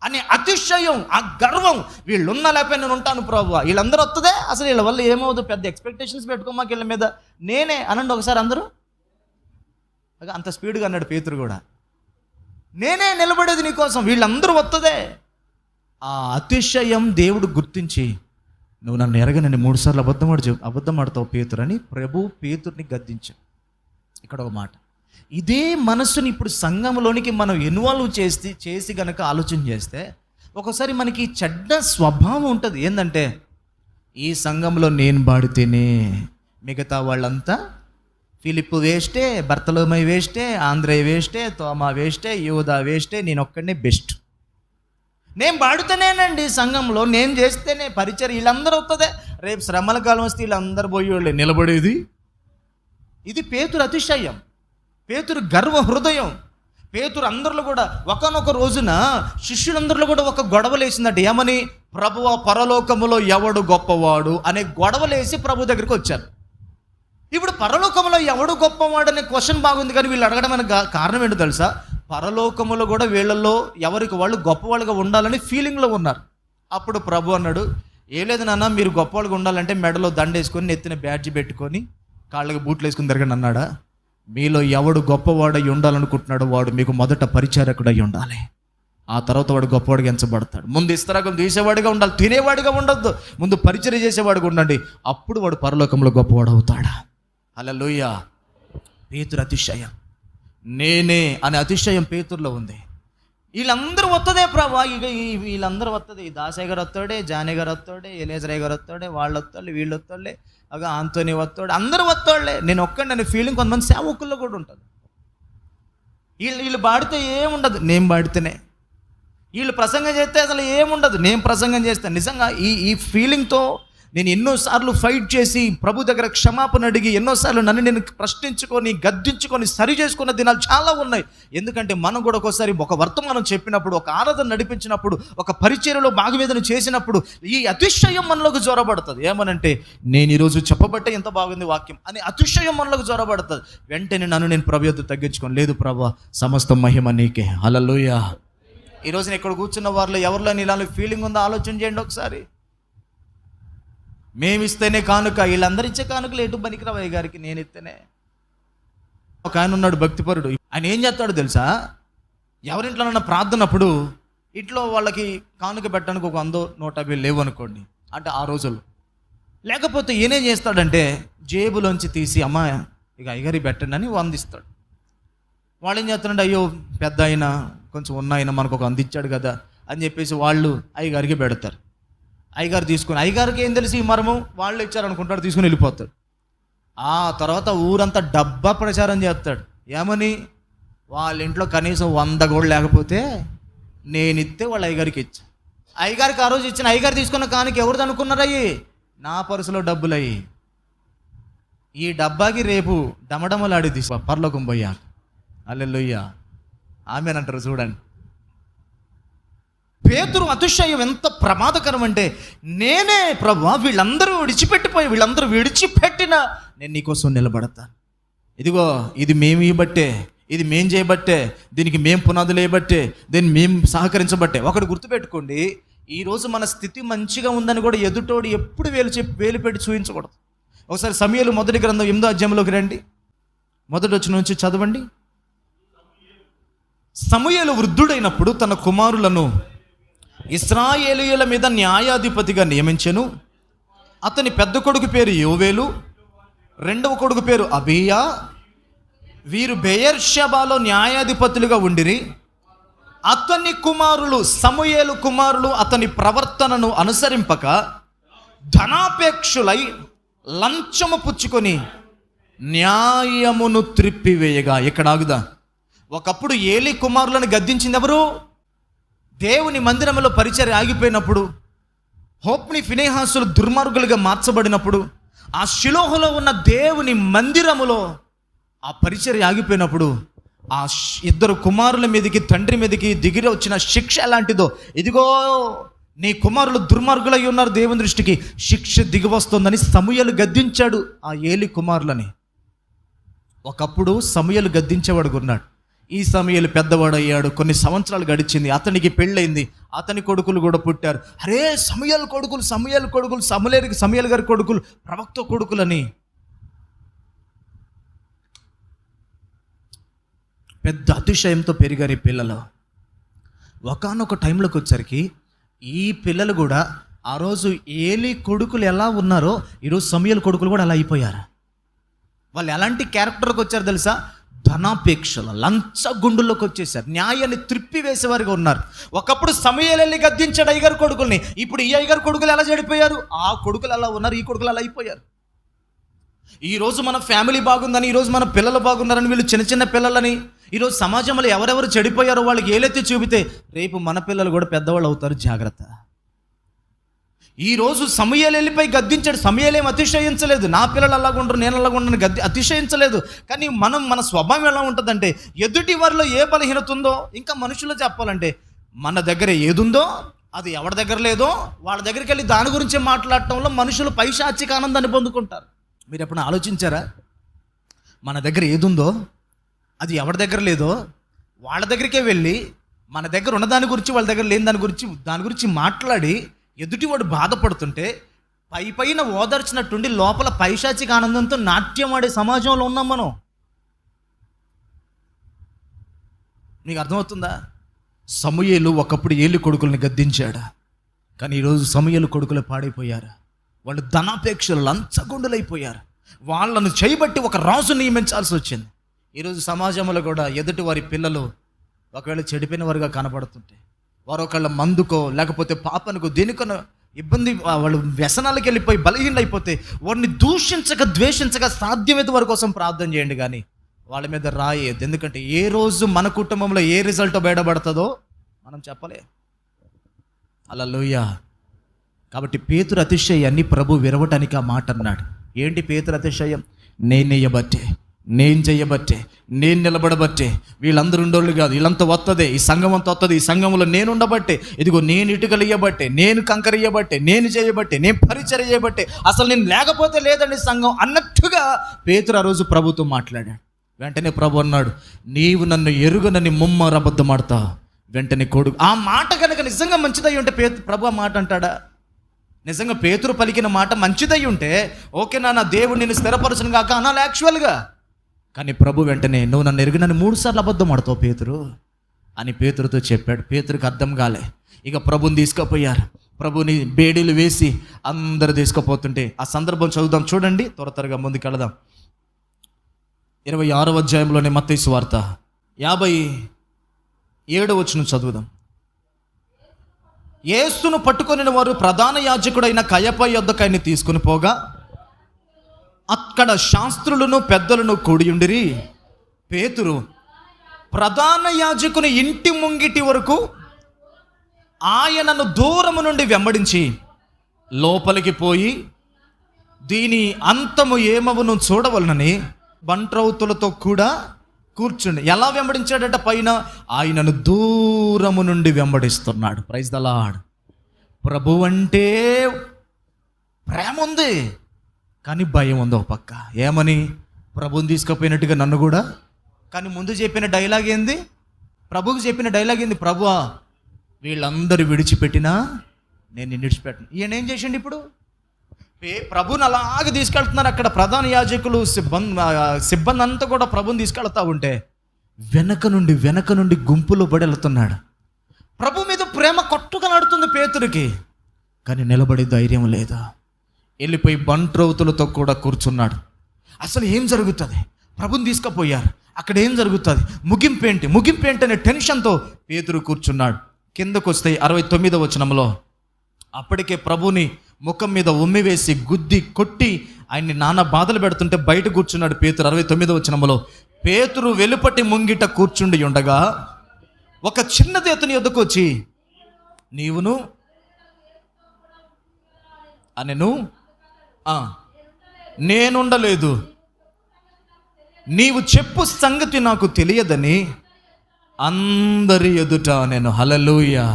అనే అతిశయం, ఆ గర్వం, వీళ్ళున్నా లేకపోతే నేను ఉంటాను ప్రభు, వీళ్ళందరూ వస్తుందే, అసలు వీళ్ళ వల్ల ఏమవుతుంది, పెద్ద ఎక్స్పెక్టేషన్స్ పెట్టుకోమాక వీళ్ళ మీద, నేనే అనండి ఒకసారి అందరూ. అంత స్పీడ్గా అన్నాడు పేతురు కూడా, నేనే నిలబడేది నీకోసం, వీళ్ళందరూ వస్తుందే. ఆ అతిశయం దేవుడు గుర్తించి, నువ్వు నన్ను ఎరగనని 3 సార్లు అబద్ధం ఆడతావు పేతురు అని ప్రభు పేతుర్ని గద్దించాడు. ఇక్కడ ఒక మాట, ఇదే మనసుని ఇప్పుడు సంఘంలోనికి మనం ఇన్వాల్వ్ చేసి కనుక ఆలోచన చేస్తే ఒకసారి మనకి చెడ్డ స్వభావం ఉంటుంది. ఏంటంటే, ఈ సంఘంలో నేను పాడితేనే మిగతా వాళ్ళంతా ఫిలిప్పు వేస్టే, బర్తలోమై వేస్టే, ఆంధ్రయ్య వేస్టే, తోమా వేస్టే, యూదా వేస్టే, నేను ఒక్కడనే బెస్ట్. నేను పాడుతూనేనండి సంఘంలో, నేను చేస్తేనే పరిచయం, వీళ్ళందరూ వస్తుందే, రేపు శ్రమల కాలం వస్తే వీళ్ళందరూ పోయేవాళ్ళే నిలబడేది. ఇది పేతురు అతిశయం, పేతురు గర్వ హృదయం. పేతురు అందరిలో కూడా ఒకనొక రోజున శిష్యులందరిలో కూడా ఒక గొడవలేసిందట. ఏమని? ప్రభువా, పరలోకములో ఎవడు గొప్పవాడు అనే గొడవలేసి ప్రభు దగ్గరికి వచ్చారు. ఇప్పుడు పరలోకములో ఎవడు గొప్పవాడు అనే క్వశ్చన్ బాగుంది, కానీ వీళ్ళు అడగడం కారణం ఏంటో తెలుసా? పరలోకములో కూడా వీళ్ళల్లో ఎవరికి వాళ్ళు గొప్పవాళ్ళుగా ఉండాలని ఫీలింగ్లో ఉన్నారు. అప్పుడు ప్రభు అన్నాడు, ఏ లేదు నాన్న, మీరు గొప్పవాళ్ళుగా ఉండాలంటే మెడలో దండేసుకొని, నెత్తిన బ్యాడ్జి పెట్టుకొని, కాళ్ళకి బూట్లు వేసుకుని తిరగండి అన్నాడా? మీలో ఎవడు గొప్పవాడై ఉండాలనుకుంటున్నాడో వాడు మీకు మొదట పరిచారకుడై ఉండాలి. ఆ తర్వాత వాడు గొప్పవాడిగా ఎంచబడతాడు. ముందు ఇస్తరాగం తీసేవాడిగా ఉండాలి, తినేవాడిగా ఉండొద్దు, ముందు పరిచయం చేసేవాడిగా ఉండండి, అప్పుడు వాడు పరలోకంలో గొప్పవాడు అవుతాడా. హల్లెలూయా. పేతురు అతిశయం, నేనే అనే అతిశయం పేతురులో ఉంది. వీళ్ళందరూ వస్తుందే ప్రభా, ఇక వీళ్ళందరూ వస్తుంది, దాసయ్య గారు వస్తాడే, జానీ గారు వస్తాడే, ఎలేజరయ్య గారు వస్తాడే, వాళ్ళు వస్తాడు, వీళ్ళు వస్తాడులే, అగా ఆంతోని వస్తాడు, అందరూ వస్తాడులే, నేను ఒక్కడే అనే ఫీలింగ్ కొంతమంది సేవకుల్లో కూడా ఉంటుంది. వీళ్ళు పాడితే ఏముండదు, నేను పాడితేనే. వీళ్ళు ప్రసంగం చేస్తే అసలు ఏముండదు, నేను ప్రసంగం చేస్తాను. నిజంగా ఈ ఫీలింగ్తో నేను ఎన్నోసార్లు ఫైట్ చేసి ప్రభు దగ్గర క్షమాపణ అడిగి ఎన్నోసార్లు నన్ను నేను ప్రశ్నించుకొని గద్దించుకొని సరి చేసుకున్న దినాలు చాలా ఉన్నాయి. ఎందుకంటే మనం కూడా ఒకసారి ఒక వర్తమానం చెప్పినప్పుడు, ఒక ఆరాధన నడిపించినప్పుడు, ఒక పరిచర్యలో భాగవేదన చేసినప్పుడు ఈ అతిశయం మనలోకి జ్వరబడుతుంది. ఏమనంటే నేను ఈరోజు చెప్పబట్టే ఎంత బాగుంది వాక్యం అని అతిశయం మనలోకి జ్వరబడుతుంది. వెంటనే నేను ప్రభు యొద్ద తగ్గించుకోను. లేదు ప్రభు, సమస్త మహిమ నీకే. హల్లెలూయా. ఈరోజు నేను ఇక్కడ కూర్చున్న వారిలో ఎవరిలో ఇలాంటి ఫీలింగ్ ఉందో ఆలోచన చేయండి ఒకసారి. మేమిస్తేనే కానుక, వీళ్ళందరూ ఇచ్చే కానుకలు ఎటు పనికిరావయ్య గారికి, నేను ఇస్తేనే. ఒక ఆయన ఉన్నాడు భక్తిపరుడు. ఆయన ఏం చేస్తాడో తెలుసా? ఎవరింట్లోనన్నా ప్రార్థనప్పుడు ఇంట్లో వాళ్ళకి కానుక పెట్టడానికి ఒక 100-150 లేవు అనుకోండి, అంటే ఆ రోజుల్లో. లేకపోతే ఈయనేం చేస్తాడంటే జేబులోంచి తీసి, అమ్మా ఇక అయ్యగారికి పెట్టండి అని 100 ఇస్తాడు. వాళ్ళు ఏం చేస్తారంటే, అయ్యో పెద్ద ఆయన కొంచెం ఉన్న మనకు ఒక 100 ఇచ్చాడు కదా అని చెప్పేసి వాళ్ళు అయ్యగారికి పెడతారు. అయ్యగారు తీసుకుని, అయ్యగారికి ఏం తెలిసి ఈ మర్మం, వాళ్ళు ఇచ్చారనుకుంటాడు, తీసుకుని వెళ్ళిపోతాడు. ఆ తర్వాత ఊరంతా డబ్బా ప్రచారం చేస్తాడు. ఏమని? వాళ్ళ ఇంట్లో కనీసం 100 కూడా లేకపోతే నేను ఇస్తే వాళ్ళ అయ్యగారికి ఇచ్చా. అయ్యగారికి ఆ రోజు ఇచ్చిన అయ్యగారు తీసుకున్న కానుక ఎవరిది అనుకున్నారు? అయ్యి నా పర్సులో డబ్బులు అయ్యి. ఈ డబ్బాకి రేపు డమడమలాడి పరలోకం పోయా. హల్లెలూయా, ఆమేన్ అంటారు. చూడండి, పేతురు అతిశయం ఎంత ప్రమాదకరం అంటే, నేనే ప్రభువా వీళ్ళందరూ విడిచిపెట్టినా నేను నీకోసం నిలబడతాను. ఇదిగో ఇది మేము ఇవ్వబట్టే, ఇది మేం చేయబట్టే, దీనికి మేం పునాదులు వేయబట్టే, దీన్ని మేము సహకరించబట్టే. ఒకటి గుర్తుపెట్టుకోండి, ఈరోజు మన స్థితి మంచిగా ఉందని కూడా ఎదుటోడు ఎప్పుడు వేలు పెట్టి చూపించకూడదు. ఒకసారి సమూయేలు మొదటి గ్రంథం 8వ అధ్యాయంలోకి రండి. మొదటి వచనం నుంచి చదవండి. సమూయేలు వృద్ధుడైనప్పుడు తన కుమారులను ఇశ్రాయేలీయుల మీద న్యాయాధిపతిగా నియమించెను. అతని పెద్ద కొడుకు పేరు యోవేలు, రెండవ కొడుకు పేరు అబీయా. వీరు బెయేర్షెబాలో న్యాయాధిపతులుగా ఉండిరి. అతని కుమారులు, సమూయేలు కుమారులు అతని ప్రవర్తనను అనుసరింపక ధనాపేక్షులై లంచము పుచ్చుకొని న్యాయమును త్రిప్పివేయగా. ఇక్కడ ఆగుదా. ఒకప్పుడు ఏలీ కుమారులను గద్దించింది ఎవరు? దేవుని మందిరంలో పరిచర్య ఆగిపోయినప్పుడు, హోప్ని ఫినెహాసులు దుర్మార్గులుగా మార్చబడినప్పుడు, ఆ షిలోహులో ఉన్న దేవుని మందిరములో ఆ పరిచర్య ఆగిపోయినప్పుడు, ఆ 2 కుమారుల మీదకి, తండ్రి మీదకి దిగిరి వచ్చిన శిక్ష ఎలాంటిదో, ఇదిగో నీ కుమారులు దుర్మార్గులై ఉన్నారు, దేవుని దృష్టికి శిక్ష దిగివస్తుందని సమూయేలు గద్దించాడు ఆ ఏలీ కుమారులని. ఒకప్పుడు సమూయేలు గద్దించేవాడు ఉన్నాడు. ఈ సమూయేలు పెద్దవాడు అయ్యాడు, కొన్ని సంవత్సరాలు గడిచింది, అతనికి పెళ్ళయింది, అతని కొడుకులు కూడా పుట్టారు. అరే సమూయేలు కొడుకులు, సమూయేలు గారి కొడుకులు ప్రవక్త కొడుకులని పెద్ద అతిశయంతో పెరిగారు ఈ పిల్లలు. ఒకానొక టైంలోకి వచ్చరికి ఈ పిల్లలు కూడా ఆ రోజు ఏలీ కొడుకులు ఎలా ఉన్నారో ఈరోజు సమూయేలు కొడుకులు కూడా అలా అయిపోయారు. వాళ్ళు ఎలాంటి క్యారెక్టర్కి వచ్చారు తెలుసా? ధనాపేక్షల లంచగుండులోకి వచ్చేసారు. న్యాయాన్ని త్రిప్పివేసేవారుగా ఉన్నారు. ఒకప్పుడు సమూయేలు వెళ్ళి గద్దించాడు అయ్యగారు కొడుకుల్ని, ఇప్పుడు ఈ అయ్యగారు కొడుకులు ఎలా చెడిపోయారు? ఆ కొడుకులు అలా ఉన్నారు, ఈ కొడుకులు అలా అయిపోయారు. ఈరోజు మన ఫ్యామిలీ బాగుందని, ఈరోజు మన పిల్లలు బాగున్నారని వీళ్ళు చిన్న పిల్లలని, ఈరోజు సమాజంలో ఎవరెవరు చెడిపోయారో వాళ్ళకి ఏలెత్తి చూపితే రేపు మన పిల్లలు కూడా పెద్దవాళ్ళు అవుతారు. జాగ్రత్త. ఈరోజు సమూయేలు వెళ్ళిపోయి గద్దించాడు. సమూయేలేం అతిశయించలేదు, నా పిల్లలు అలాగుండరు, నేను అలాగుండను అతిశయించలేదు. కానీ మన స్వభావం ఎలా ఉంటుందంటే, ఎదుటి వారిలో ఏ బలహీనత ఉందో, ఇంకా మనుషుల్లో చెప్పాలంటే మన దగ్గర ఏదుందో అది ఎవరి దగ్గర లేదో వాళ్ళ దగ్గరికి వెళ్ళి దాని గురించి మాట్లాడటంలో మనుషులు పైశాచిక ఆనందాన్ని పొందుకుంటారు. మీరు ఎప్పుడైనా ఆలోచించారా? మన దగ్గర ఏదుందో అది ఎవరి దగ్గర లేదో వాళ్ళ దగ్గరికే వెళ్ళి మన దగ్గర ఉన్న దాని గురించి, వాళ్ళ దగ్గర లేని దాని గురించి మాట్లాడి ఎదుటివాడు బాధపడుతుంటే పైన ఓదార్చినట్టుండి లోపల పైశాచిక ఆనందంతో నాట్యం ఆడే సమాజంలో ఉన్నాం మనం. నీకు అర్థమవుతుందా? సమూయేలు ఒకప్పుడు ఏలి కొడుకుల్ని గద్దించాడు, కానీ ఈరోజు సమూయేలు కొడుకులు పాడైపోయారు. వాళ్ళు ధనాపేక్షలు లంచగొండులైపోయారు. వాళ్ళను చేయబట్టి ఒక రాజు నియమించాల్సి వచ్చింది. ఈరోజు సమాజంలో కూడా ఎదుటి వారి పిల్లలు ఒకవేళ చెడిపోయిన వారుగా కనబడుతుంటే, వారు ఒకళ్ళ మందుకో లేకపోతే పాపనుకో దేనికో ఇబ్బంది, వాళ్ళు వ్యసనాలకు వెళ్ళిపోయి బలహీనైపోతే వారిని దూషించక ద్వేషించక సాధ్యమైతే వారి కోసం ప్రార్థన చేయండి, కానీ వాళ్ళ మీద రాయేది. ఎందుకంటే ఏ రోజు మన కుటుంబంలో ఏ రిజల్ట్ బయటపడుతుందో మనం చెప్పలే. హల్లెలూయా. కాబట్టి పేతురు అతిశయాన్ని ప్రభు విరవటానికి ఆ మాట అన్నాడు. ఏంటి పేతురు అతిశయం? నేనేయబట్టే, నేను చెయ్యబట్టే, నేను నిలబడబట్టే వీళ్ళందరూ ఉండోళ్ళు కాదు, వీళ్ళంతా వస్తుంది, ఈ సంఘం అంతా వస్తుంది, ఈ సంఘంలో నేను ఉండబట్టే, ఇదిగో నేను ఇటుకలు ఇయ్యబట్టే, నేను కంకర ఇయ్యబట్టే, నేను చేయబట్టే, నేను పరిచయం చేయబట్టే, అసలు నేను లేకపోతే లేదండి సంఘం అన్నట్టుగా పేతురు ఆ రోజు ప్రభుతో మాట్లాడాడు. వెంటనే ప్రభు అన్నాడు, నీవు నన్ను ఎరుగనని ముమ్మర అబద్ధమాడతావు. వెంటనే కొడుకు ఆ మాట కనుక నిజంగా మంచిదై ఉంటే ప్రభు ఆ మాట అంటాడా? నిజంగా పేతురు పలికిన మాట మంచిదై ఉంటే ఓకే నాన్న, దేవుడు నిన్ను స్థిరపరచను కాక అనాలి యాక్చువల్గా. కానీ ప్రభు వెంటనే నువ్వు నన్ను ఎరిగినని 3 సార్లు అబద్ధం ఆడతావు పేతురు అని పేతురుతో చెప్పాడు. పేతురుకి అర్థం కాలే. ఇక ప్రభుని తీసుకుపోయారు. ప్రభుని బేడీలు వేసి అందరు తీసుకుపోతుంటే ఆ సందర్భం చదువుదాం చూడండి, త్వరగా ముందుకు వెళదాం. 26వ అధ్యాయంలోనే మత్తయి సువార్త 57వ వచనం చదువుదాం. యేసును పట్టుకొని వారు ప్రధాన యాజకుడైన కయప యొద్దకు ఆయన్ని తీసుకుని పోగా అక్కడ శాస్త్రులను పెద్దలను కూడియుండిరి. పేతురు ప్రధాన యాజకుని ఇంటి ముంగిటి వరకు ఆయనను దూరము నుండి వెంబడించి లోపలికి పోయి దీని అంతము ఏమవును చూడవలనని బంట్రౌతులతో కూడా కూర్చుండి. ఎలా వెంబడించాడట? పైన ఆయనను దూరము నుండి వెంబడిస్తున్నాడు. Praise the Lord. ప్రభు అంటే ప్రేమ ఉంది, కానీ భయం ఉంది ఒక పక్క. ఏమని? ప్రభుని తీసుకుపోయినట్టుగా నన్ను కూడా. కానీ ముందు చెప్పిన డైలాగ్ ఏంది? ప్రభువుకి చెప్పిన డైలాగ్ ఏంది? ప్రభువా, వీళ్ళందరూ విడిచిపెట్టినా నేను నిన్ను విడిచిపెట్టను. ఈయన ఏం చేసిండు ఇప్పుడు? ప్రభుని అలాగే తీసుకెళ్తున్నారు. అక్కడ ప్రధాన యాజకులు సిబ్బంది అంతా కూడా ప్రభుని తీసుకెళ్తా ఉంటే వెనక నుండి గుంపులో పడి వెళ్తున్నాడు. ప్రభు మీద ప్రేమ కొట్టుకలాడుతుంది పేతురికి, కానీ నిలబడే ధైర్యం లేదా. వెళ్ళిపోయి బంట్రౌతులతో కూడా కూర్చున్నాడు. అసలు ఏం జరుగుతుంది? ప్రభుని తీసుకుపోయారు, అక్కడ ఏం జరుగుతుంది, ముగింపు ఏంటి అనే టెన్షన్తో పేతురు కూర్చున్నాడు. కిందకు వస్తే 69వ వచనంలో అప్పటికే ప్రభుని ముఖం మీద ఉమ్మి వేసి గుద్ది కొట్టి ఆయన్ని నానా బాధలు పెడుతుంటే బయట కూర్చున్నాడు పేతురు. 69వ వచనంలో పేతురు వెలుపటి ముంగిట కూర్చుండి ఉండగా ఒక చిన్నది అతని యొద్దకు వచ్చి నీవును అనెను, నేనుండలేదు, నీవు చెప్పు సంగతి నాకు తెలియదని అందరి ఎదుట నేను. హల్లెలూయా.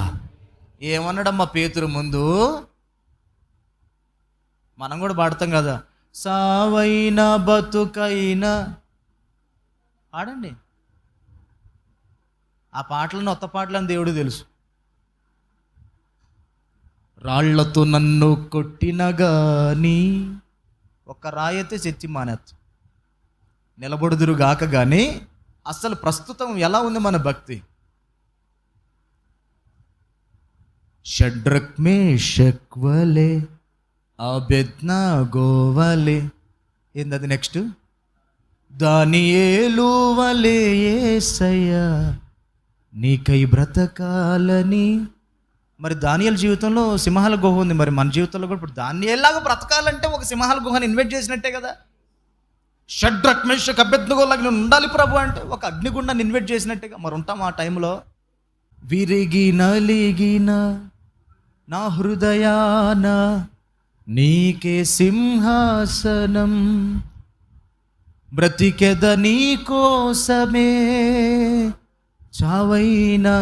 ఏమన్నాడమ్మా పేతురు ముందు? మనం కూడా పాడతాం కదా, సావైనా బతుకైనా. పాడండి ఆ పాటలను, కొత్త పాటలను దేవుడు తెలుసు. రాళ్లతో నన్ను కొట్టిన గాని ఒక్క రాయైతే చచ్చి మానేచ్చు, నిలబడుదురు గాక. కానీ అసలు ప్రస్తుతం ఎలా ఉంది మన భక్తి? షడ్రక్ మేషక్ వలే అబెద్నగో వలే, ఏందది నెక్స్ట్? దానియేలు వలే యేసయ్యా నీకై బ్రతకాలని. మరి దానియేలు జీవితంలో సింహాల గుహ ఉంది, మరి మన జీవితంలో కూడా ఇప్పుడు దానియేలులాగా బ్రతకాలంటే ఒక సింహాల గుహని ఇన్వైట్ చేసినట్టే కదా. షడ్రక్ మేషక్ అబెద్నగో లాగా నేను ఉండాలి ప్రభు అంటే ఒక అగ్నిగుండాన్ని ఇన్వైట్ చేసినట్టుగా మరి ఉంటాం ఆ టైంలో. విరిగి నలిగిన నా హృదయాన నీకే సింహాసనం, బ్రతికెద నీ కోసమే చావైనా.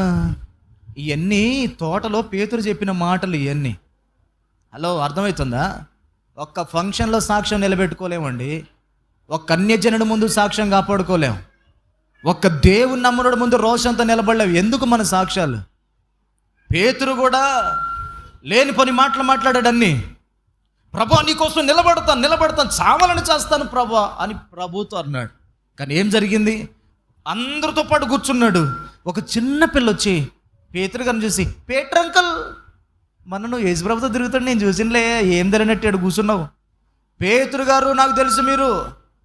ఇవన్నీ తోటలో పేతురు చెప్పిన మాటలు ఇవన్నీ. హలో, అర్థమవుతుందా? ఒక్క ఫంక్షన్లో సాక్ష్యం నిలబెట్టుకోలేమండి, ఒక్క అన్యజనుడి ముందు సాక్ష్యం కాపాడుకోలేం, ఒక్క దేవుని నమ్మునుడి ముందు రోషంతో నిలబడలేవు. ఎందుకు మన సాక్ష్యాలు? పేతురు కూడా లేని పని మాటలు మాట్లాడాడన్ని. ప్రభా నీకోసం నిలబడతాను, చావాలని చేస్తాను ప్రభా అని ప్రభుతో అన్నాడు. కానీ ఏం జరిగింది? అందరితో పాటు కూర్చున్నాడు. ఒక చిన్న పిల్ల వచ్చి పేతురు గారిని చూసి, పేటర్ అంకల్, మన నువ్వు యేసు ప్రభుతో తిరుగుతాడు, నేను చూసినలే, ఏం జరిగినట్టు కూర్చున్నావు. పేతురు గారు, నాకు తెలుసు, మీరు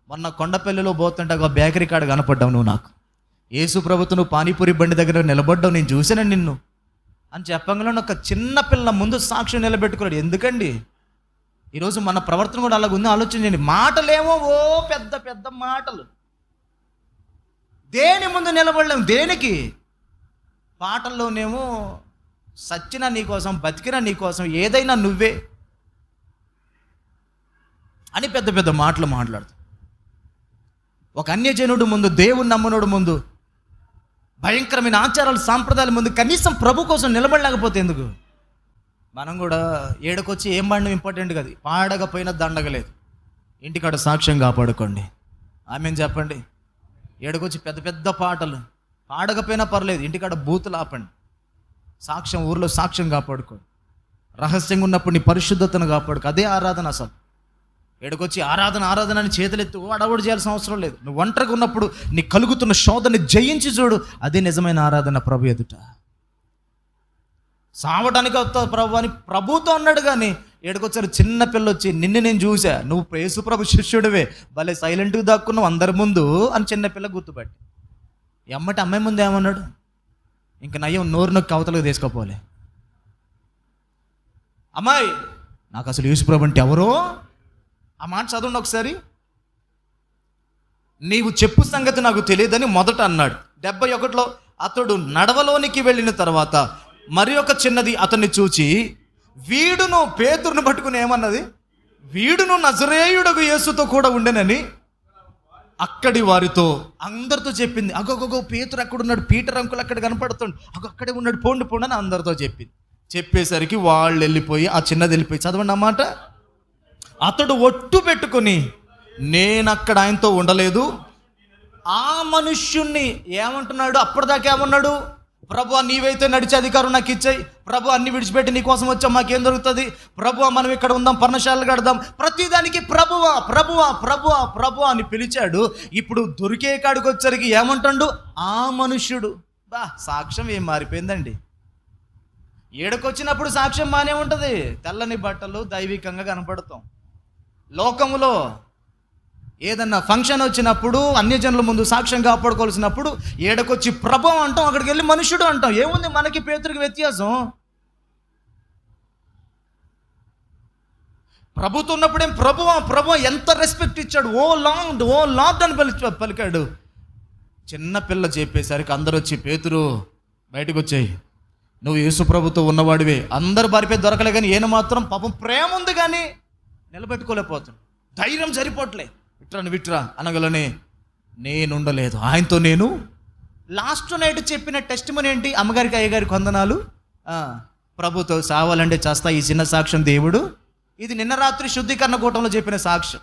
మొన్న కొండపల్లిలో పోతుంటే ఒక బేకరీ కాడ కనపడ్డావు, నువ్వు నాకు యేసు ప్రభుతో నువ్వు పానీపూరి బండి దగ్గర నిలబడ్డావు, నేను చూసాను నిన్ను అని చెప్పంగానే ఒక చిన్న పిల్ల ముందు సాక్ష్యం నిలబెట్టుకున్నాడు. ఎందుకండి ఈరోజు మన ప్రవర్తన కూడా అలాగ ఉంది. ఆలోచించండి. మాటలేమో ఓ పెద్ద పెద్ద మాటలు, దేని ముందు నిలబడలేము. దేనికి? పాటల్లోనేమో సచ్చినా నీ కోసం, బతికినా నీ కోసం, ఏదైనా నువ్వే అని పెద్ద పెద్ద మాటలు మాట్లాడుతాడు. ఒక అన్యజనుడు ముందు, దేవుని నమ్మనుడు ముందు, భయంకరమైన ఆచారాలు సాంప్రదాయాల ముందు కనీసం ప్రభు కోసం నిలబడలేకపోతే ఎందుకు? మనం కూడా ఏడకొచ్చి ఏం పాడడం ఇంపార్టెంట్ కాదు, పాడకపోయినా దండగలేదు, ఇంటికాడ సాక్ష్యం కాపాడుకోండి. ఆమెను చెప్పండి. ఏడకొచ్చి పెద్ద పెద్ద పాటలు పాడకపోయినా పర్లేదు, ఇంటికాడ బూతులు ఆపండి. సాక్ష్యం, ఊర్లో సాక్ష్యం కాపాడుకోండి. రహస్యంగా ఉన్నప్పుడు నీ పరిశుద్ధతను కాపాడుకో. అదే ఆరాధన. అసలు ఏడకొచ్చి ఆరాధన అని చేతులెత్తు అడవుడు చేయాల్సిన అవసరం లేదు. నువ్వు ఒంటరిగా ఉన్నప్పుడు నీ కలుగుతున్న శోధని జయించి చూడు, అదే నిజమైన ఆరాధన ప్రభు ఎదుట. సావటానికి వస్తావు ప్రభు అని ప్రభుతో అన్నాడు, కానీ ఏడుకొచ్చారు చిన్న పిల్ల వచ్చి, నిన్ను నేను చూసా, నువ్వు యేసు ప్రభు శిష్యుడివే, భలే సైలెంట్గా దాక్కున్నావు అందరి ముందు అని చిన్నపిల్ల గుర్తుపట్టి. ఎమ్మటి అమ్మాయి ముందు ఏమన్నాడు? ఇంక నయ్యం నోరు నొక్కి అవతలకు తీసుకోపోలే. అమ్మాయి, నాకు అసలు యేసు ప్రభు అంటే ఎవరో, ఆ మాట చదవండి ఒకసారి. నీవు చెప్పు సంగతి నాకు తెలియదని మొదట అన్నాడు. 71లో అతడు నడవలోనికి వెళ్ళిన తర్వాత మరి ఒక చిన్నది అతన్ని చూచి, వీడును, పేతురును పట్టుకుని ఏమన్నది? వీడును నజరేయుడగు యేసుతో కూడా ఉండెనని అక్కడి వారితో అందరితో చెప్పింది. అగోగో పేతురు అక్కడ ఉన్నాడు, పీటర్ అంకుల్ అక్కడ కనపడుతుండు, అక్కడే ఉన్నాడు, పోండి అని అందరితో చెప్పింది. చెప్పేసరికి వాళ్ళు వెళ్ళిపోయి, ఆ చిన్నది వెళ్ళిపోయి, చదవండి అన్నమాట. అతడు ఒట్టు పెట్టుకొని, నేను అక్కడ ఆయనతో ఉండలేదు, ఆ మనుష్యుణ్ణి ఏమంటున్నాడు? అప్పటిదాకా ఏమన్నాడు? ప్రభు నీవైతే నడిచే అధికారం నాకు ఇచ్చాయి, ప్రభు అన్ని విడిచిపెట్టి నీ కోసం వచ్చాం, మాకేం దొరుకుతుంది, ప్రభు మనం ఇక్కడ ఉందాం, పర్ణశాలలు కడదాం, ప్రతిదానికి ప్రభువా ప్రభువా ప్రభువా ప్రభు అని పిలిచాడు. ఇప్పుడు దొరికే కాడికి వచ్చరికి ఏమంటాడు? ఆ మనుష్యుడు. సాక్ష్యం ఏం మారిపోయిందండి. ఏడకొచ్చినప్పుడు సాక్ష్యం బాగానే ఉంటుంది, తెల్లని బట్టలు, దైవికంగా కనపడతాం. లోకములో ఏదన్నా ఫంక్షన్ వచ్చినప్పుడు, అన్యజనుల ముందు సాక్ష్యం కాపాడుకోవాల్సినప్పుడు ఏడకొచ్చి ప్రభు అంటాం, అక్కడికి వెళ్ళి మనుషుడు అంటాం. ఏముంది మనకి పేతురికి వ్యత్యాసం? ప్రభుతో ఉన్నప్పుడేం ప్రభు ఎంత రెస్పెక్ట్ ఇచ్చాడు. ఓ లార్డ్ అని పలికాడు. చిన్న పిల్ల చెప్పేసరికి అందరూ వచ్చి, పేతురు బయటకు వచ్చాయి, నువ్వు యేసు ప్రభుతో ఉన్నవాడివే. అందరు బారిపోయి దొరకలే, కానీ ఈయన మాత్రం పాపం ప్రేమ ఉంది కానీ నిలబెట్టుకోలేకపోతాడు, ధైర్యం సరిపోవట్లే. విట్రా అనగలనే నేనుండలేదు, ఆయనతో నేను. లాస్ట్ నైట్ చెప్పిన టెస్ట్ మనీ ఏంటి? అమ్మగారికి అయ్యగారికి వందనాలు, ప్రభుతో సావాలంటే చేస్తా, ఈ చిన్న సాక్ష్యం దేవుడు. ఇది నిన్న రాత్రి శుద్ధీకరణ కూటంలో చెప్పిన సాక్ష్యం.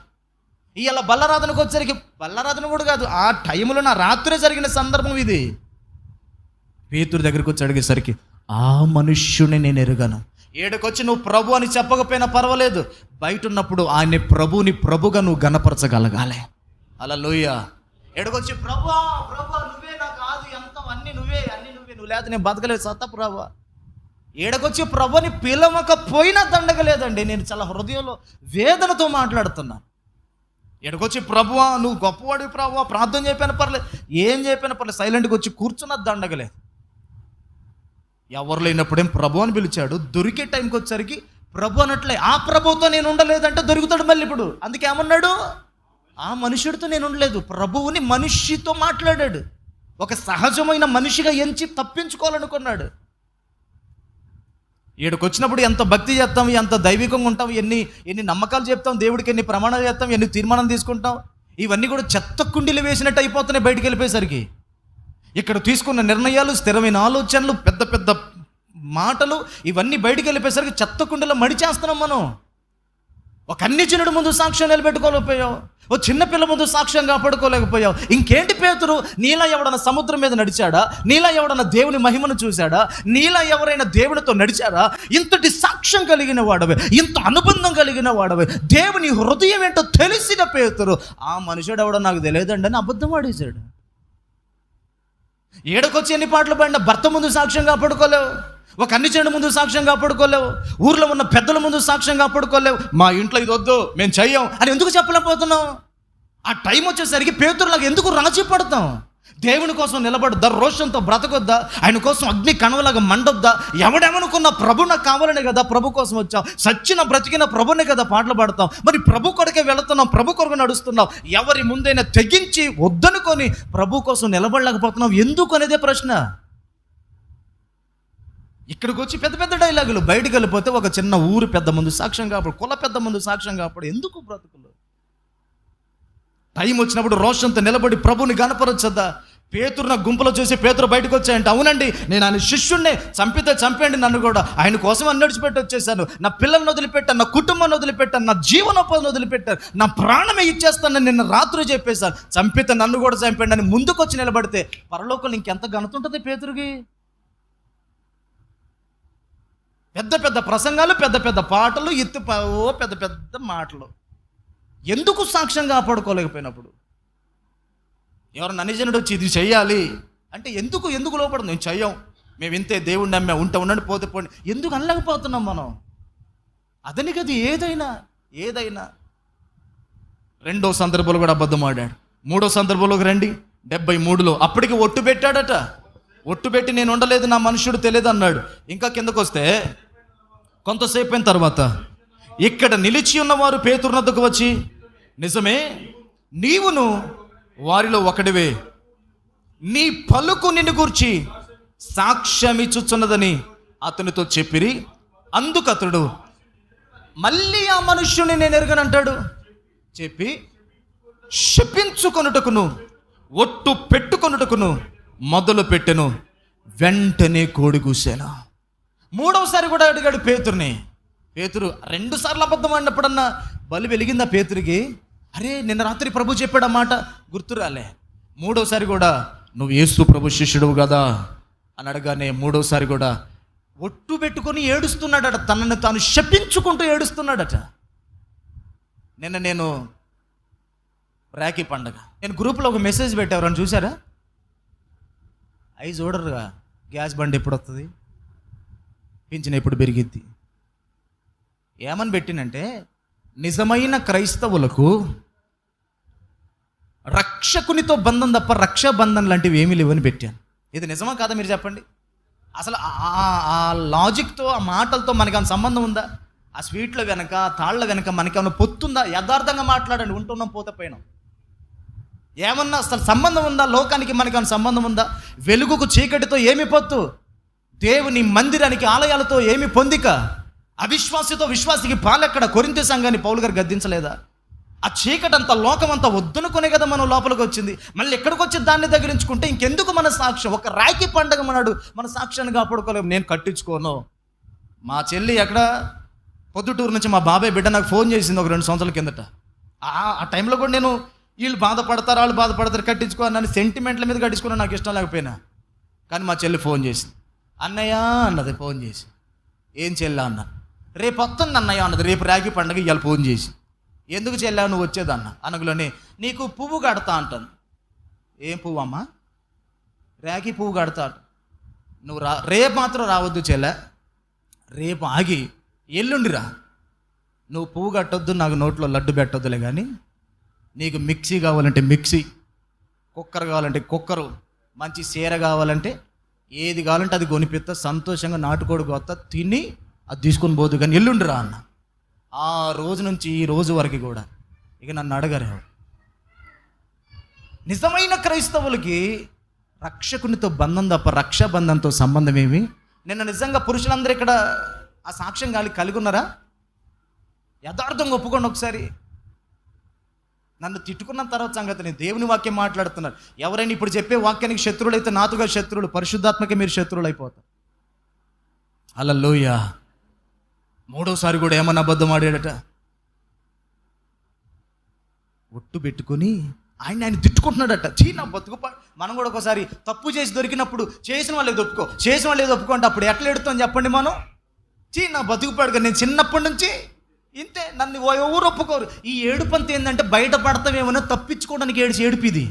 ఇవాళ బల్లరాధనకు వచ్చేసరికి, బల్లరాధన కూడా కాదు, ఆ టైంలో నా రాత్రే జరిగిన సందర్భం ఇది. పేతురు దగ్గరికి వచ్చి అడిగేసరికి, ఆ మనుష్యుని నేను ఎరుగను. ఏడకొచ్చి నువ్వు ప్రభు అని చెప్పకపోయినా పర్వాలేదు, బయట ఉన్నప్పుడు ఆయన ప్రభుని ప్రభుగా నువ్వు గణపరచగలగాలి. హల్లెలూయా. ఏడకొచ్చి ప్రభు నువ్వే నాకు ఆది అంతం, అన్ని నువ్వే నువ్వు లేదు, నేను బతకలేదు, సత్త ప్రభు. ఏడకొచ్చి ప్రభుని పిలవకపోయినా దండగలేదండి. నేను చాలా హృదయంలో వేదనతో మాట్లాడుతున్నాను. ఎడకొచ్చి ప్రభువా నువ్వు గొప్పవాడి ప్రభువా, ప్రార్థన చెప్పాను పర్లేదు, ఏం చెప్పాను పర్లేదు, సైలెంట్గా వచ్చి కూర్చున్న దండగలేదు. ఎవరు లేనప్పుడేం ప్రభు అని పిలిచాడు, దొరికే టైంకి వచ్చేసరికి ప్రభు అనట్లే. ఆ ప్రభుతో నేను ఉండలేదంటే దొరుకుతాడు మళ్ళీ. ఇప్పుడు అందుకే ఏమన్నాడు? ఆ మనుషుడితో నేను ఉండలేదు, ప్రభువుని మనిషితో మాట్లాడాడు. ఒక సహజమైన మనిషిగా ఎంచి తప్పించుకోవాలనుకున్నాడు. ఈడకొచ్చినప్పుడు ఎంత భక్తి చేస్తాం, ఎంత దైవికంగా ఉంటాం, ఎన్ని నమ్మకాలు చెప్తాం, దేవుడికి ఎన్ని ప్రమాణాలు చేస్తాం, ఎన్ని తీర్మానం తీసుకుంటాం, ఇవన్నీ కూడా చెత్త కుండీలు వేసినట్టు అయిపోతున్నాయి బయటికి వెళ్ళిపోయేసరికి. ఇక్కడ తీసుకున్న నిర్ణయాలు, స్థిరమైన ఆలోచనలు, పెద్ద పెద్ద మాటలు, ఇవన్నీ బయటికి వెళ్ళిపోయేసరికి చెత్త కుండీలో మడిచేస్తున్నాం మనం. ఒక అన్యజనుడి ముందు సాక్ష్యం నిలబెట్టుకోలేకపోయావు, ఓ చిన్నపిల్ల ముందు సాక్ష్యం కాపాడుకోలేకపోయావు. ఇంకేంటి పేతురు? నీలా ఎవడన్నా సముద్రం మీద నడిచాడా? నీలా ఎవడన్నా దేవుని మహిమను చూశాడా? నీలా ఎవరైనా దేవునితో నడిచారా? ఇంతటి సాక్ష్యం కలిగిన వాడవే, ఇంత అనుబంధం కలిగిన వాడవే, దేవుని హృదయం ఏంటో తెలిసిన పేతురు, ఆ మనుషుడు ఎవడో నాకు తెలియదండి అని అబద్ధం ఆడేశాడు. ఏడకొచ్చి ఎన్ని పాటలు పాడినా భర్త ముందు సాక్ష్యం కాపాడుకోలేవు, ఒక అన్యజనుడి ముందు సాక్ష్యం కాపాడుకోలేవు, ఊర్లో ఉన్న పెద్దల ముందు సాక్ష్యం కాపాడుకోలేవు. మా ఇంట్లో ఇది వద్దు, మేము చెయ్యం అని ఎందుకు చెప్పలేకపోతున్నాం? ఆ టైం వచ్చేసరికి పేతురులాగా ఎందుకు రాజీ పడతాం? దేవుని కోసం నిలబడొద్దా? రోషంతో బ్రతకొద్దా? ఆయన కోసం అగ్ని కణవలాగా మండొద్దా? ఎవడేమనుకున్నా ప్రభు నాకు కావాలనే కదా ప్రభు కోసం వచ్చాం, సచ్చిన బ్రతికిన ప్రభునే కదా పాటలు పాడతాం. మరి ప్రభు కొరకే వెళుతున్నాం, ప్రభు కొరకు నడుస్తున్నాం. ఎవరి ముందైనా తెగించి వద్దనుకొని ప్రభు కోసం నిలబడలేకపోతున్నాం ఎందుకు అనేదే ప్రశ్న. ఇక్కడికి వచ్చి పెద్ద పెద్ద డైలాగులు, బయటకు వెళ్ళిపోతే ఒక చిన్న ఊరు పెద్ద ముందు సాక్ష్యం కాపాడు, కుల పెద్ద ముందు సాక్ష్యం కాపాడు. ఎందుకు బ్రతుకులు? టైం వచ్చినప్పుడు రోషంతో నిలబడి ప్రభుని గణపరచొద్దా? పేతురు నా గుంపులో చూసి పేతురు బయటకు వచ్చాయంటే, అవునండి నేను ఆయన శిష్యుణ్ణి, చంపితే చంపండి నన్ను కూడా, ఆయన కోసం అని నడిచిపెట్టి వచ్చేసాను, నా పిల్లల్ని వదిలిపెట్టాను, నా కుటుంబాన్ని వదిలిపెట్టాను, నా జీవనోపాధిని వదిలిపెట్టాను, నా ప్రాణమే ఇచ్చేస్తానని నిన్న రాత్రి చెప్పేశాను, చంపితే నన్ను కూడా చంపండి అని ముందుకు వచ్చి నిలబడితే పరలోకంలో ఇంకెంత ఘనత ఉంటుంది పేతురుకి? పెద్ద పెద్ద ప్రసంగాలు, పెద్ద పెద్ద పాటలు, పెద్ద పెద్ద మాటలు. ఎందుకు సాక్ష్యం కాపాడుకోలేకపోయినప్పుడు? ఎవరు అనుజనుడు వచ్చి ఇది చెయ్యాలి అంటే ఎందుకు లోపడదు? నేను చెయ్యం, మేము ఇంతే, దేవుడిని నమ్మే, ఉండండి, పోతే పోండి. ఎందుకు అనలేకపోతున్నాం మనం? అదని కదా ఏదైనా. రెండో సందర్భంలో కూడా అబద్ధం ఆడాడు. మూడో సందర్భంలోకి రండి, 73లో అప్పటికి ఒట్టు పెట్టాడట. ఒట్టు పెట్టి నేను ఉండలేదు, నా మనుషుడు తెలియదు అన్నాడు. ఇంకా కిందకు వస్తే కొంతసేపు అయిన తర్వాత ఇక్కడ నిలిచి ఉన్నవారు పేతురు వద్దకు వచ్చి, నిజమే, నీవును వారిలో ఒకడివే, నీ పలుకు నిన్ను గూర్చి సాక్ష్యం ఇచ్చుచున్నదని అతనితో చెప్పిరి. అందుకు అతడు మళ్ళీ ఆ మనుష్యుని నేను ఎరుగనంటాడు చెప్పి శపించుకొనుటకును ఒట్టు పెట్టుకొనుటకును మొదలు పెట్టెను. వెంటనే కోడి కూసాను. మూడవసారి కూడా అడిగాడు పేతురుని. పేతురు 2 సార్లు అబద్ధం ఆడినప్పుడన్నా బలి వెలిగిందా పేతురికి? అరే నిన్న రాత్రి ప్రభు చెప్పాడు ఆ మాట గుర్తురాలే. మూడోసారి కూడా నువ్వు యేసు ప్రభు శిష్యుడు కదా అని అడగానే మూడోసారి కూడా ఒట్టు పెట్టుకొని ఏడుస్తున్నాడట, తనను తాను శపించుకుంటూ ఏడుస్తున్నాడట. నేను రాఖీ పండగ నేను గ్రూప్లో ఒక మెసేజ్ పెట్టేవారని చూసారా? అవి చూడరుగా, గ్యాస్ బండి ఎప్పుడు వస్తుంది, పింఛన్ ఎప్పుడు పెరిగిద్ది, ఏమని పెట్టినంటే నిజమైన క్రైస్తవులకు రక్షకునితో బంధం తప్ప రక్షాబంధం లాంటివి ఏమీ లేవని పెట్టాను. ఇది నిజమా కాదా మీరు చెప్పండి? అసలు ఆ లాజిక్తో, ఆ మాటలతో మనకి ఏమైనా సంబంధం ఉందా? ఆ స్వీట్ల వెనక, తాళ్ళ వెనక మనకి ఏమైనా పొత్తుందా? యథార్థంగా మాట్లాడండి, ఉంటున్నాం పోతే పోయినాం. ఏమన్నా అసలు సంబంధం ఉందా? లోకానికి మనకి ఏమైనా సంబంధం ఉందా? వెలుగుకు చీకటితో ఏమి పొత్తు? దేవుని మందిరానికి ఆలయాలతో ఏమి పొందిక? అవిశ్వాసితో విశ్వాసికి పాలెక్కడ? కొరింథీ సంఘాన్ని పౌలు గారు గద్దించలేదా? ఆ చీకటంతా, లోకమంతా వద్దనుకునే కదా మనం లోపలికి వచ్చింది. మళ్ళీ ఎక్కడికి వచ్చి దాన్ని దగ్గరించుకుంటే ఇంకెందుకు మన సాక్ష్యం? ఒక రాఖీ పండగ మనాడు మన సాక్ష్యాన్ని కాపాడుకోలేము. నేను కట్టించుకోను. మా చెల్లి ఎక్కడ పొద్దుటూరు నుంచి మా బాబాయ్ బిడ్డ నాకు ఫోన్ చేసింది ఒక 2 సంవత్సరాల కిందట. ఆ టైంలో కూడా నేను వీళ్ళు బాధపడతారు, వాళ్ళు బాధపడతారు, కట్టించుకో అన్నాను. సెంటిమెంట్ల మీద కట్టించుకున్నా, నాకు ఇష్టం లేకపోయినా. కానీ మా చెల్లి ఫోన్ చేసింది. అన్నయ్య అన్నది ఫోన్ చేసి. ఏం చెల్లా అన్న? రేపు వస్తుంది అన్నయ్య అన్నది. రేపు రాఖీ పండగ ఇవాళ ఫోన్ చేసి. ఎందుకు చెల్లా నువ్వు వచ్చేదన్న? అనగలోనే నీకు పువ్వు కడతా అంటాను. ఏం పువ్వు అమ్మా? రాఖీ పువ్వు కడతా. నువ్వు రేపు మాత్రం రావద్దు చెల్లె, రేపు ఆగి ఎల్లుండి రా. నువ్వు పువ్వు కట్టొద్దు, నాకు నోట్లో లడ్డు పెట్టొద్దులే, కానీ నీకు మిక్సీ కావాలంటే మిక్సీ, కుక్కర్ కావాలంటే కుక్కరు, మంచి చీర కావాలంటే ఏది కావాలంటే అది కొనిపిస్తా, సంతోషంగా నాటుకోడి కొత్త తిని అది తీసుకొని పోదు, కానీ ఎల్లుండి రా అన్న. ఆ రోజు నుంచి ఈ రోజు వరకు కూడా ఇక నన్ను అడగరు. నిజమైన క్రైస్తవులకి రక్షకునితో బంధం తప్ప రక్షాబంధంతో సంబంధం ఏమి? నిన్న నిజంగా పురుషులందరూ ఇక్కడ ఆ సాక్ష్యం కలిగి ఉన్నారా? యథార్థంగా ఒప్పుకోండి ఒకసారి. నన్ను తిట్టుకున్న తర్వాత సంగతి, నేను దేవుని వాక్యం మాట్లాడుతున్నాను. ఎవరైనా ఇప్పుడు చెప్పే వాక్యానికి శత్రువులు అయితే నాతుగా శత్రువులు, పరిశుద్ధాత్మకే మీరు శత్రువులు అయిపోతారు. హల్లెలూయా. మూడోసారి కూడా ఏమన్నా అబద్ధం ఆడాడట. ఒట్టు పెట్టుకొని ఆయన తిట్టుకుంటున్నాడట. నా బతుకు. మనం కూడా ఒకసారి తప్పు చేసి దొరికినప్పుడు చేసిన వాళ్ళు ఏదో ఒప్పుకో, చేసిన వాళ్ళు ఏదో ఒప్పుకోంటే అప్పుడు ఎట్లా ఎడుతాం చెప్పండి మనం? నా బతుకు పాడుగా నేను చిన్నప్పటి నుంచి ఇంతే, నన్ను ఎవరు ఒప్పుకోరు. ఈ ఏడుపంత ఏంటంటే బయటపడతామేమో తప్పించుకోవడానికి ఏడుపిది.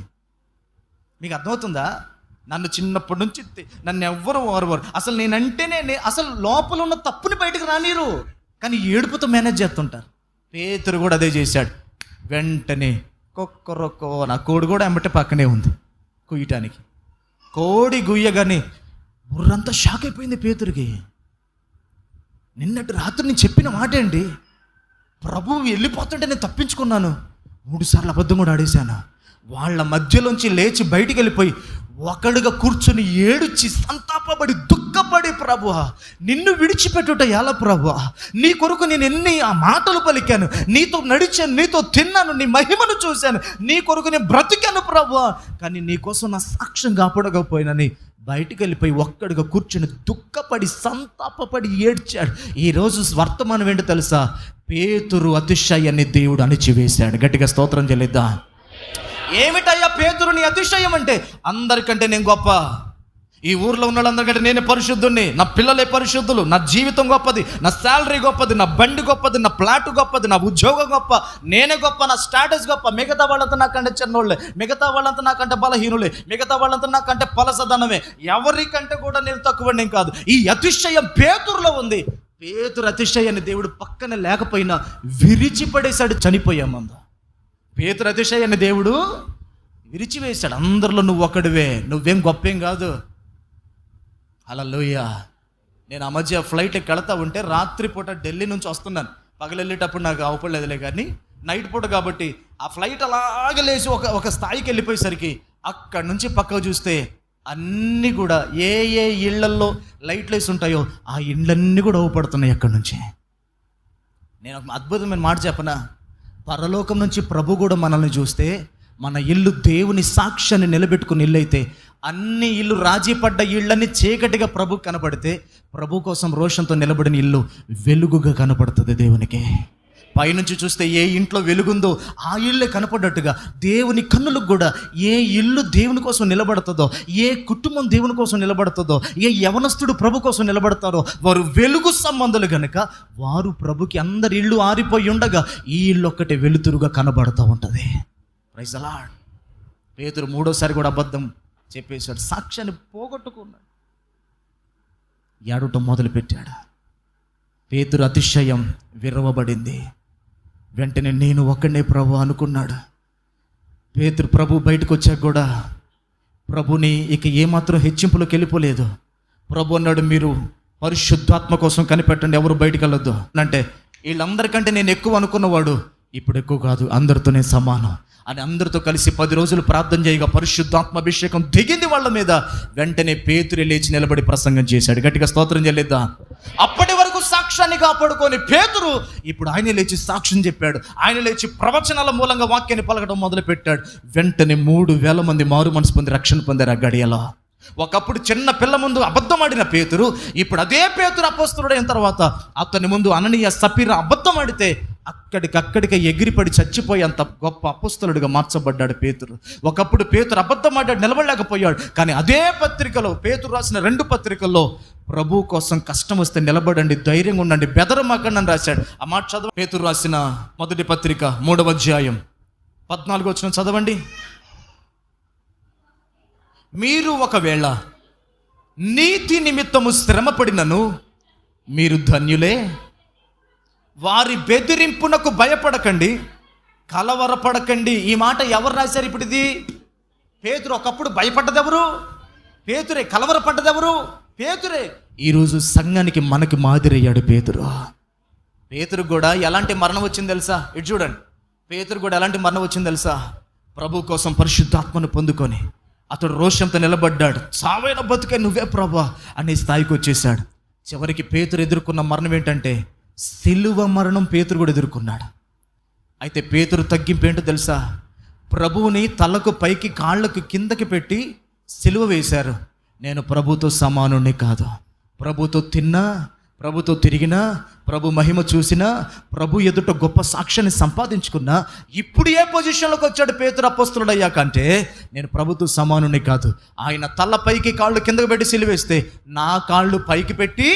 మీకు అర్థమవుతుందా? నన్ను చిన్నప్పటి నుంచి నన్ను ఎవ్వరు వారు అసలు నేనంటేనే అసలు లోపల ఉన్న తప్పుని బయటకు రానిరు, కానీ ఏడుపుతో మేనేజ్ చేస్తుంటారు. పేతురు కూడా అదే చేశాడు. వెంటనే కొక్కరొక్కో, నా కోడి కూడా ఎమ్మటే పక్కనే ఉంది కుయ్యటానికి. కోడి గుయ్యగానే బుర్రంతా షాక్ అయిపోయింది పేతురికి. నిన్నటి రాత్రి నేను చెప్పిన మాట ఏంటి? ప్రభువు వెళ్ళిపోతుంటే నేను తప్పించుకున్నాను. 3 సార్లు అబద్ధం కూడా ఆడేశాను. వాళ్ళ మధ్యలోంచి లేచి బయటికి వెళ్ళిపోయి ఒకడుగా కూర్చొని ఏడుచి సంతాపపడి దుఃఖపడి, ప్రభువా నిన్ను విడిచిపెట్టుట ఎలా ప్రభువా, నీ కొరకు నేను ఎన్ని ఆ మాటలు పలికాను, నీతో నడిచాను, నీతో తిన్నాను, నీ మహిమను చూశాను, నీ కొరకు నేను బ్రతికాను ప్రభువా, కానీ నీ కోసం నా సాక్ష్యం కాపాడకపోయినని బయటికి వెళ్ళిపోయి ఒక్కడిగా కూర్చొని దుఃఖపడి సంతాపపడి ఏడ్చాడు. ఈరోజు వర్తమానం ఏంటో తెలుసా? పేతురు అతిశయాన్ని దేవుడు అణిచివేశాడు. గట్టిగా స్తోత్రం చెల్లిద్దాం. ఏమిటయ్యా పేతురు నీ అతిశయం అంటే? అందరికంటే నేను గొప్ప, ఈ ఊర్లో ఉన్న వాళ్ళందరికంటే నేనే పరిశుద్ధుణ్ణి, నా పిల్లలే పరిశుద్ధులు, నా జీవితం గొప్పది, నా శాలరీ గొప్పది, నా బండి గొప్పది, నా ప్లాట్ గొప్పది, నా ఉద్యోగం గొప్ప, నేనే గొప్ప, నా స్టేటస్ గొప్ప, మిగతా వాళ్ళంతా నాకంటే చిన్నోళ్ళే, మిగతా వాళ్ళంతా నాకంటే బలహీనులే, మిగతా వాళ్ళంతా నాకంటే పలసదనమే, ఎవరికంటే కూడా నేను తక్కువని కాదు. ఈ అతిశయం పేతురులో ఉంది. పేతురు అతిశయాన్ని దేవుడు పక్కన లేకపోయినా విరిచిపడేశాడు, చనిపోయామందా. పేతురు అతిశయాన్ని దేవుడు విరిచివేశాడు. అందరిలో నువ్వు ఒకడివే, నువ్వేం గొప్పేం కాదు. హల్లెలూయా. నేను ఆ మధ్య ఫ్లైట్ ఎక్కి వెళ్తా ఉంటే రాత్రిపూట ఢిల్లీ నుంచి వస్తున్నాను. పగలు వెళ్ళేటప్పుడు నాకు అవపడలేదులే, కానీ నైట్ పూట కాబట్టి ఆ ఫ్లైట్ అలాగే లేచి ఒక స్థాయికి వెళ్ళిపోయేసరికి అక్కడి నుంచి పక్కకు చూస్తే అన్నీ కూడా ఏ ఏ ఇళ్లల్లో లైట్లు వేసి ఉంటాయో ఆ ఇళ్ళన్నీ కూడా అవపడుతున్నాయి అక్కడి నుంచి. నేను ఒక అద్భుతమైన మాట చెప్పనా? పరలోకం నుంచి ప్రభు కూడా మనల్ని చూస్తే, మన ఇల్లు దేవుని సాక్ష్యాన్ని నిలబెట్టుకుని ఇల్లు అయితే, అన్ని ఇల్లు రాజీ పడ్డ ఇళ్ళని చీకటిగా ప్రభు కనపడితే, ప్రభు కోసం రోషంతో నిలబడిన ఇల్లు వెలుగుగా కనపడుతుంది దేవునికి. పైనుంచి చూస్తే ఏ ఇంట్లో వెలుగుందో ఆ ఇల్లే కనపడ్డట్టుగా దేవుని కన్నులకు కూడా ఏ ఇల్లు దేవుని కోసం నిలబడుతుందో, ఏ కుటుంబం దేవుని కోసం నిలబడుతుందో, ఏ యవనస్తుడు ప్రభు కోసం నిలబడతారో వారు వెలుగు సంబంధులు కనుక వారు ప్రభుకి అందరి ఇళ్ళు ఆరిపోయి ఉండగా ఈ ఇల్లు ఒక్కటే వెలుతురుగా కనబడుతూ ఉంటుంది. Praise the lord. పేతురు మూడోసారి కూడా అబద్ధం చెప్పేశాడు, సాక్ష్యాన్ని పోగొట్టుకున్నాడు, ఏడవటం మొదలుపెట్టాడు. పేతురు అతిశయం విరవబడింది. వెంటనే నేను ఒక్కడే ప్రభు అనుకున్నాడు. పేతురు ప్రభు బయటకు వచ్చాక కూడా ప్రభుని ఇక ఏమాత్రం హెచ్చింపులోకి వెళ్ళిపోలేదు. ప్రభు అన్నాడు, మీరు పరిశుద్ధాత్మ కోసం కనిపెట్టండి, ఎవరు బయటికి వెళ్ళొద్దు అంటే, వీళ్ళందరికంటే నేను ఎక్కువ అనుకున్నవాడు ఇప్పుడు ఎక్కువ కాదు, అందరితోనే సమానం అని అందరితో కలిసి 10 రోజులు ప్రార్థన చేయగా పరిశుద్ధాత్మ అభిషేకం దిగింది వాళ్ళ మీద. వెంటనే పేతురు లేచి నిలబడి ప్రసంగం చేశాడు. గట్టిగా స్తోత్రం చెల్లిద్దాం. అప్పటి వరకు సాక్ష్యాన్ని కాపాడుకొని పేతురు ఇప్పుడు ఆయన లేచి సాక్ష్యం చెప్పాడు. ఆయన లేచి ప్రవచనాల మూలంగా వాక్యాన్ని పలకడం మొదలుపెట్టాడు. వెంటనే 3,000 మంది మారు మనసు పొంది రక్షణ పొందారు ఆ గడియలో. ఒకప్పుడు చిన్న పిల్ల ముందు అబద్ధం ఆడిన పేతురు ఇప్పుడు అదే పేతురు అపోస్తలుడైన తర్వాత అతని ముందు అననీయ సపీరా అబద్ధం ఆడితే అక్కడికక్కడికి ఎగిరిపడి చచ్చిపోయి అంత గొప్ప అపోస్తలుడిగా మార్చబడ్డాడు పేతురు. ఒకప్పుడు పేతురు అబద్ధం ఆడాడు, నిలబడలేకపోయాడు. కానీ అదే పత్రికలో, పేతురు రాసిన 2 పత్రికల్లో ప్రభు కోసం కష్టం వస్తే నిలబడండి, ధైర్యంగా ఉండండి, బెదరమాకండి అని రాశాడు. ఆ మాట చదవ. పేతురు రాసిన మొదటి పత్రిక 3వ అధ్యాయం 14వ వచనం చదవండి. మీరు ఒకవేళ నీతి నిమిత్తము శ్రమపడినను మీరు ధన్యులే. వారి బెదిరింపునకు భయపడకండి, కలవరపడకండి. ఈ మాట ఎవరు రాశారు? ఇప్పుడు ఇది పేతురు. ఒకప్పుడు భయపడ్డదెవరు? పేతురే. కలవరపడ్డదెవరు? పేతురే. ఈరోజు సంఘానికి మనకి మాదిరి అయ్యాడు పేతురు. పేతురు కూడా ఎలాంటి మరణం వచ్చింది తెలుసా? ఇటు చూడండి. పేతురు కూడా ఎలాంటి మరణం వచ్చింది తెలుసా? ప్రభు కోసం పరిశుద్ధాత్మను పొందుకొని అతడు రోషంతో నిలబడ్డాడు. సావైన బతుకే నువ్వే ప్రభా అనే స్థాయికి వచ్చేసాడు. చివరికి పేతురు ఎదుర్కొన్న మరణం ఏంటంటే సిలువ మరణం పేతురు కూడా ఎదుర్కొన్నాడు. అయితే పేతురు తగ్గింపు ఏంటో తెలుసా? ప్రభువుని తలకు పైకి కాళ్ళకు కిందకి పెట్టి సిలువ వేశారు. నేను ప్రభుతో సమానుని కాదు, ప్రభుతో తిన్నా, ప్రభుతో తిరిగినా, ప్రభు మహిమ చూసినా, ప్రభు ఎదుట గొప్ప సాక్ష్యాన్ని సంపాదించుకున్నా, ఇప్పుడు ఏ పొజిషన్లోకి వచ్చాడు పేతురు అపోస్తలుడు అయ్యాక అంటే, నేను ప్రభుతో సమానుని కాదు. ఆయన తల పైకి కాళ్ళు కిందకు పెట్టి సిలువేస్తే నా కాళ్ళు పైకి పెట్టి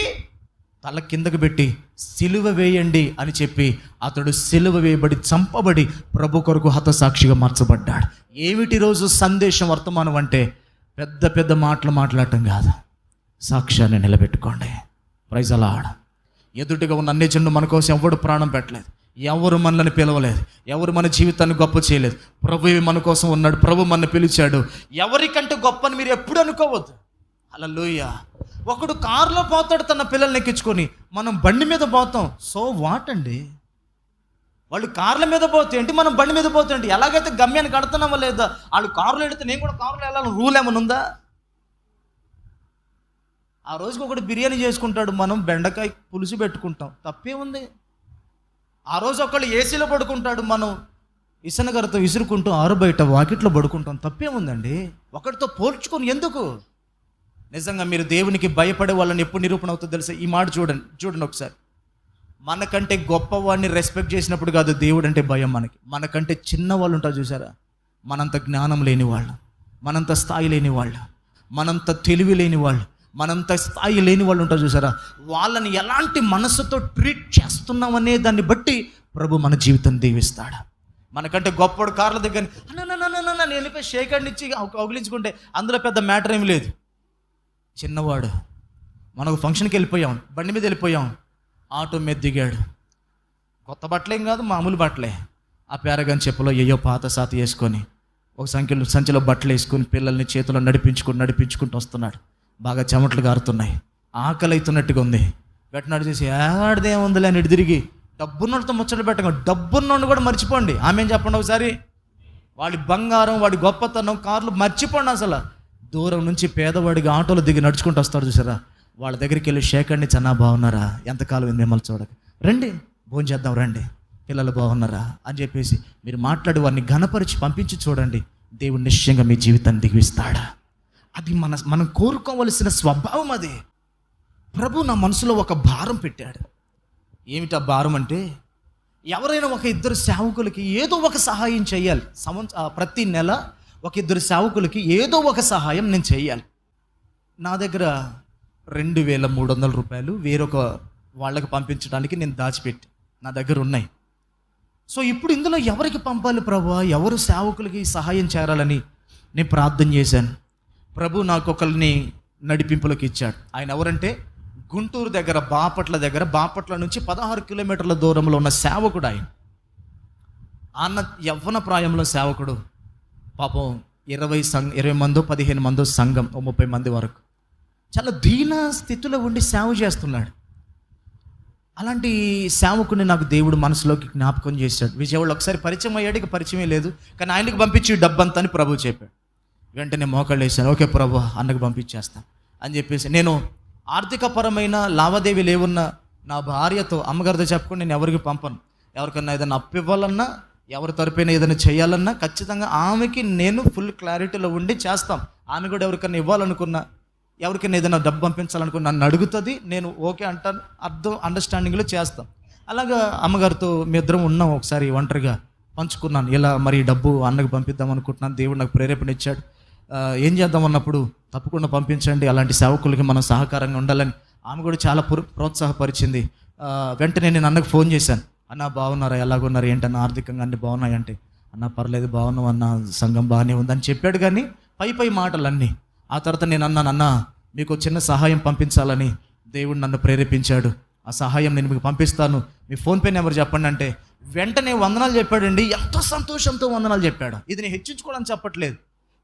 తల కిందకు పెట్టి సిలువ వేయండి అని చెప్పి అతడు సిలువ వేయబడి చంపబడి ప్రభు కొరకు హతసాక్షిగా మార్చబడ్డాడు. ఏమిటి రోజు సందేశం, వర్తమానం అంటే పెద్ద పెద్ద మాటలు మాట్లాడటం కాదు, సాక్ష్యాన్ని నిలబెట్టుకోండి. Praise the Lord. ఎదుటిగా ఉన్న అన్ని జనులు మన కోసం ఎవడు ప్రాణం పెట్టలేదు, ఎవరు మనల్ని పిలవలేదు, ఎవరు మన జీవితాన్ని గొప్ప చేయలేదు. ప్రభువే మన కోసం ఉన్నాడు, ప్రభు మనల్ని పిలిచాడు. ఎవరికంటే గొప్పని మీరు ఎప్పుడు అనుకోవద్దు. హల్లెలూయా. ఒకడు కారులో పోతాడు తన పిల్లల్ని ఎక్కించుకొని, మనం బండి మీద పోతాం. సో వాట్ అండి? వాళ్ళు కార్ల మీద పోతే ఏంటి, మనం బండి మీద పోతే ఏంటి? ఎలాగైతే గమ్యాన్ని కడుతున్నామో లేదా, వాళ్ళు కారులో వెళితే నేను కూడా కారులో వెళ్ళాలని రూల్ ఏమైనా ఉందా? ఆ రోజుకి ఒకటి బిర్యానీ చేసుకుంటాడు, మనం బెండకాయ పులుసు పెట్టుకుంటాం, తప్పే ఉంది. ఆ రోజు ఒకళ్ళు ఏసీలో పడుకుంటాడు, మనం ఇసనగరతో విసురుకుంటూ ఆరు బయట వాకిట్లో పడుకుంటాం, తప్పే ఉందండి. ఒకటితో పోల్చుకొని ఎందుకు? నిజంగా మీరు దేవునికి భయపడే వాళ్ళని ఎప్పుడు నిరూపణ అవుతుందో తెలుసా? ఈ మాట చూడండి ఒకసారి. మనకంటే గొప్పవాడిని రెస్పెక్ట్ చేసినప్పుడు కాదు దేవుడు అంటే భయం మనకి. మనకంటే చిన్న వాళ్ళు ఉంటారు చూసారా, మనంత జ్ఞానం లేని వాళ్ళు, మనంత స్థాయి లేని వాళ్ళు, మనంత తెలివి లేని వాళ్ళు, మనంత స్థాయి లేని వాళ్ళు ఉంటారు చూసారా, వాళ్ళని ఎలాంటి మనసుతో ట్రీట్ చేస్తున్నామనే దాన్ని బట్టి ప్రభు మన జీవితం దీవిస్తాడు. మనకంటే గొప్పవాడు కార్ల దగ్గర నేను వెళ్ళిపోయి షేక్ హ్యాండ్ ఇచ్చి కౌగిలించుకుంటే అందులో పెద్ద మ్యాటర్ ఏమి లేదు. చిన్నవాడు, మనకు ఫంక్షన్కి వెళ్ళిపోయాం, బండి మీద వెళ్ళిపోయాం, ఆటో మీద దిగాడు, కొత్త బట్టలేం కాదు, మామూలు బట్టలే, ఆ పేరగాని చెప్పులో ఏయో పాత సాతి వేసుకొని ఒక సంచిలో బట్టలు వేసుకొని పిల్లల్ని చేతిలో నడిపించుకుంటూ వస్తున్నాడు. బాగా చెమటలు గారుతున్నాయి, ఆకలి అవుతున్నట్టుగా ఉంది. వెంటనే చేసి ఏడదేముందిలే అని ఇటు తిరిగి డబ్బున్నోడితో ముచ్చట పెట్టగా, డబ్బున్నోడిని కూడా మర్చిపోండి. ఆమె చెప్పండి ఒకసారి, వాడి బంగారం, వాడి గొప్పతనం, కార్లు మర్చిపోండి. అసలు దూరం నుంచి పేదవాడిగా ఆటోలో దిగి నడుచుకుంటూ వస్తాడు చూసారా, వాళ్ళ దగ్గరికి వెళ్ళి షేక్ అండి, చన్నా బాగున్నారా, ఎంతకాలం మిమ్మల్ని చూడక, రండి భోజనం చేద్దాం రండి, పిల్లలు బాగున్నారా అని చెప్పేసి మీరు మాట్లాడి వారిని ఘనపరిచి పంపించి చూడండి, దేవుడు నిశ్చయంగా మీ జీవితాన్ని దిగిస్తాడా. అది మనం కోరుకోవలసిన స్వభావం. అది ప్రభు నా మనసులో ఒక భారం పెట్టాడు. ఏమిటా భారం అంటే, ఎవరైనా ఒక ఇద్దరు సేవకులకి ఏదో ఒక సహాయం చేయాలి. ప్రతి నెల ఒక ఇద్దరు సేవకులకి ఏదో ఒక సహాయం నేను చేయాలి. నా దగ్గర 2,300 రూపాయలు వేరొక వాళ్ళకి పంపించడానికి నేను దాచిపెట్టి నా దగ్గర ఉన్నాయి. సో ఇప్పుడు ఇందులో ఎవరికి పంపాలి ప్రభువా, ఎవరు సేవకులకి సహాయం చేరాలని నేను ప్రార్థన చేశాను. ప్రభు నాకు ఒకరిని నడిపింపులోకి ఇచ్చాడు. ఆయన ఎవరంటే, గుంటూరు దగ్గర బాపట్ల నుంచి 16 కిలోమీటర్ల దూరంలో ఉన్న సేవకుడు. ఆయన యవ్వన ప్రాయంలో సేవకుడు, పాపం 20 మందో 15 మందో సంఘం, 30 మంది వరకు, చాలా దీన స్థితిలో ఉండి సేవ చేస్తున్నాడు. అలాంటి సేవకుని నాకు దేవుడు మనసులోకి జ్ఞాపకం చేశాడు. విజయవాడలో ఒకసారి పరిచయం అయ్యాడు, ఇక పరిచయమే లేదు, కానీ ఆయనకి పంపించి డబ్బంతా అని ప్రభు చెప్పాడు. వెంటనే మోకాళ్ళు వేశాను, ఓకే ప్రభు అన్నకు పంపించేస్తాను అని చెప్పేసి. నేను ఆర్థికపరమైన లావాదేవీలు ఏమున్నా నా భార్యతో, అమ్మగారితో చెప్పుకొని నేను ఎవరికి పంపను. ఎవరికన్నా ఏదైనా అప్పు ఇవ్వాలన్నా, ఎవరి తరపున ఏదైనా చేయాలన్నా ఖచ్చితంగా ఆమెకి నేను ఫుల్ క్లారిటీలో ఉండి చేస్తాం. ఆమె కూడా ఎవరికన్నా ఇవ్వాలనుకున్నా, ఎవరికైనా ఏదైనా డబ్బు పంపించాలనుకున్నా నన్ను అడుగుతుంది, నేను ఓకే అంటాను, అండర్స్టాండింగ్లో చేస్తాం. అలాగా అమ్మగారితో మీ ఇద్దరం ఉన్నాం. ఒకసారి ఒంటరిగా పంచుకున్నాను, ఇలా మరి డబ్బు అన్నకు పంపిద్దాం అనుకుంటున్నాను, దేవుడు నాకు ప్రేరేపణ ఇచ్చాడు, ఏం చేద్దాం అన్నప్పుడు తప్పకుండా పంపించండి, అలాంటి సేవకులకి మనం సహకారంగా ఉండాలని ఆమె కూడా చాలా ప్రోత్సాహపరిచింది. వెంటనే నేను అన్నకు ఫోన్ చేశాను, అన్న బాగున్నారా, ఎలాగున్నారు, ఏంటన్నా ఆర్థికంగా అన్నీ బాగున్నాయంటే, అన్న పర్లేదు బాగున్నాం అన్న, సంఘం బాగానే ఉందని చెప్పాడు. కానీ పై మాటలన్నీ. ఆ తర్వాత నేను అన్నాను, అన్న మీకు చిన్న సహాయం పంపించాలని దేవుడు నన్ను ప్రేరేపించాడు, ఆ సహాయం నేను మీకు పంపిస్తాను, మీ ఫోన్పే నెంబర్ చెప్పండి అంటే వెంటనే వందనాలు చెప్పాడండి. ఎంతో సంతోషంతో వందనాలు చెప్పాడు. ఇది నేను హెచ్చించుకోవడానికి చెప్పట్లేదు,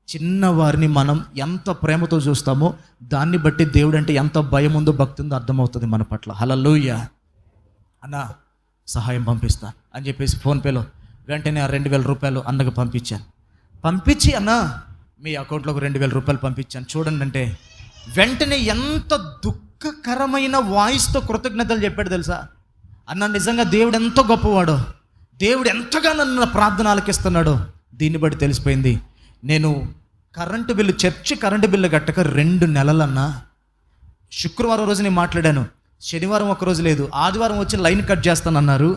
చిన్నవారిని మనం ఎంత ప్రేమతో చూస్తామో దాన్ని బట్టి దేవుడు అంటే ఎంత భయం ఉందో, భక్తి ఉందో అర్థమవుతుంది మన పట్ల. హల్లెలూయా. అన్న సహాయం పంపిస్తాను అని చెప్పేసి ఫోన్పేలో వెంటనే ఆ 2,000 రూపాయలు అన్నకు పంపించాను. పంపించి అన్న మీ అకౌంట్లోకి 2,000 రూపాయలు పంపించాను చూడండి అంటే, వెంటనే ఎంత దుఃఖకరమైన వాయిస్తో కృతజ్ఞతలు చెప్పాడు తెలుసా. అన్న నిజంగా దేవుడు ఎంతో గొప్పవాడో, దేవుడు ఎంతగా నన్ను ప్రార్థన ఆలకిస్తున్నాడో దీన్ని బట్టి తెలిసిపోయింది. నేను చర్చి కరెంటు బిల్లు కట్టక 2 నెలలన్నా. శుక్రవారం రోజు నేను మాట్లాడాను, శనివారం ఒకరోజు లేదు, ఆదివారం వచ్చి లైన్ కట్ చేస్తానన్నారు.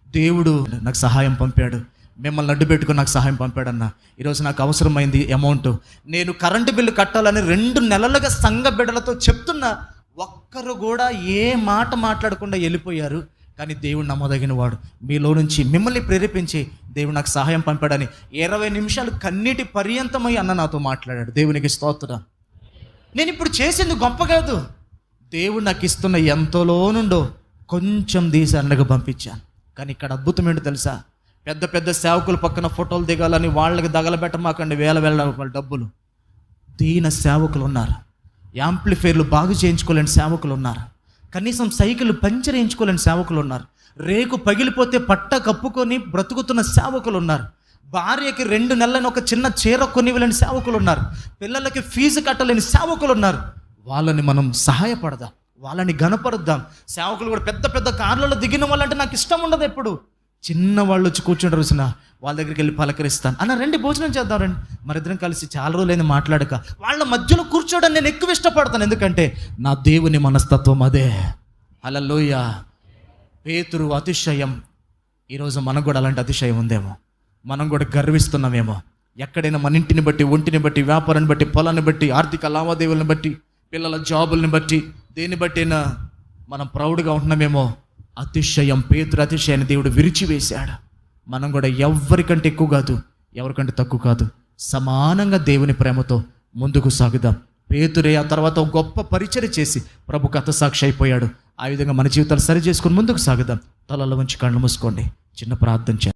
దేవుడు నాకు సహాయం పంపాడు, మిమ్మల్ని అడ్డు పెట్టుకుని నాకు సహాయం పంపాడన్న. ఈరోజు నాకు అవసరమైంది అమౌంట్, నేను కరెంటు బిల్లు కట్టాలని 2 నెలలుగా సంఘ బిడ్డలతో చెప్తున్నా, ఒక్కరు కూడా ఏ మాట మాట్లాడకుండా వెళ్ళిపోయారు. కానీ దేవుడు నమ్మదగిన వాడు, మీలో నుంచి మిమ్మల్ని ప్రేరేపించి దేవుడు నాకు సహాయం పంపాడని 20 నిమిషాలు కన్నీటి పర్యంతమై అన్న నాతో మాట్లాడాడు. దేవునికి స్తోత్రం. నేను ఇప్పుడు చేసింది గొప్ప కాదు, దేవుడు నాకు ఇస్తున్న ఎంతలో నుండో కొంచెం తీసి అన్నకు పంపించాను. కానీ ఇక్కడ అద్భుతం ఏంటో తెలుసా, పెద్ద సేవకుల పక్కన ఫోటోలు దిగాలని వాళ్ళకి దగలబెట్టమాకండి, వేల రూపాయల డబ్బులు. దీన సేవకులు ఉన్నారు, యాంప్లిఫైర్లు బాగు చేయించుకోలేని సేవకులు ఉన్నారు, కనీసం సైకిల్ పంచర్ వేయించుకోలేని సేవకులు ఉన్నారు, రేకు పగిలిపోతే పట్ట కప్పుకొని బ్రతుకుతున్న సేవకులు ఉన్నారు. భార్యకి 2 నెలలని ఒక చిన్న చీర కొనివ్వలేని సేవకులు ఉన్నారు. పిల్లలకి ఫీజు కట్టలేని సేవకులు ఉన్నారు. వాళ్ళని మనం సహాయపడదాం, వాళ్ళని గణపరుద్దాం. సేవకులు కూడా పెద్ద పెద్ద కార్లలో దిగిన వాళ్ళంటే నాకు ఇష్టం ఉండదు. ఎప్పుడు చిన్న వాళ్ళు వచ్చి కూర్చుంటారు చూసిన వాళ్ళ దగ్గరికి వెళ్ళి పలకరిస్తాను అన్న, రండి భోజనం చేద్దాం రండి. మరిద్దరం కలిసి చాలా రోజులైంది మాట్లాడక వాళ్ళ మధ్యలో కూర్చోవడం నేను ఎక్కువ ఇష్టపడతాను. ఎందుకంటే నా దేవుని మనస్తత్వం అదే. హల్లెలూయా. పేతురు అతిశయం. ఈరోజు మనకు కూడా అలాంటి అతిశయం ఉందేమో, మనం కూడా గర్విస్తున్నామేమో. ఎక్కడైనా మన ఇంటిని బట్టి, ఒంటిని బట్టి, వ్యాపారాన్ని బట్టి, పొలాన్ని బట్టి, ఆర్థిక లావాదేవీలను బట్టి, పిల్లల జాబుల్ని బట్టి, దేన్ని బట్టినా మనం ప్రౌడ్గా ఉంటున్నామేమో. అతిశయం, పేతురు అతిశయాన్ని దేవుడు విరిచివేశాడు. మనం కూడా ఎవరికంటే ఎక్కువ కాదు, ఎవరికంటే తక్కువ కాదు, సమానంగా దేవుని ప్రేమతో ముందుకు సాగుదాం. పేతురే ఆ తర్వాత ఒక గొప్ప పరిచర్య చేసి ప్రభుకు హతసాక్షి అయిపోయాడు. ఆ విధంగా మన జీవితాలు సరి చేసుకొని ముందుకు సాగుదాం. తలలో ఉంచి కళ్ళు మూసుకోండి, చిన్న ప్రార్థన చేద్దాం.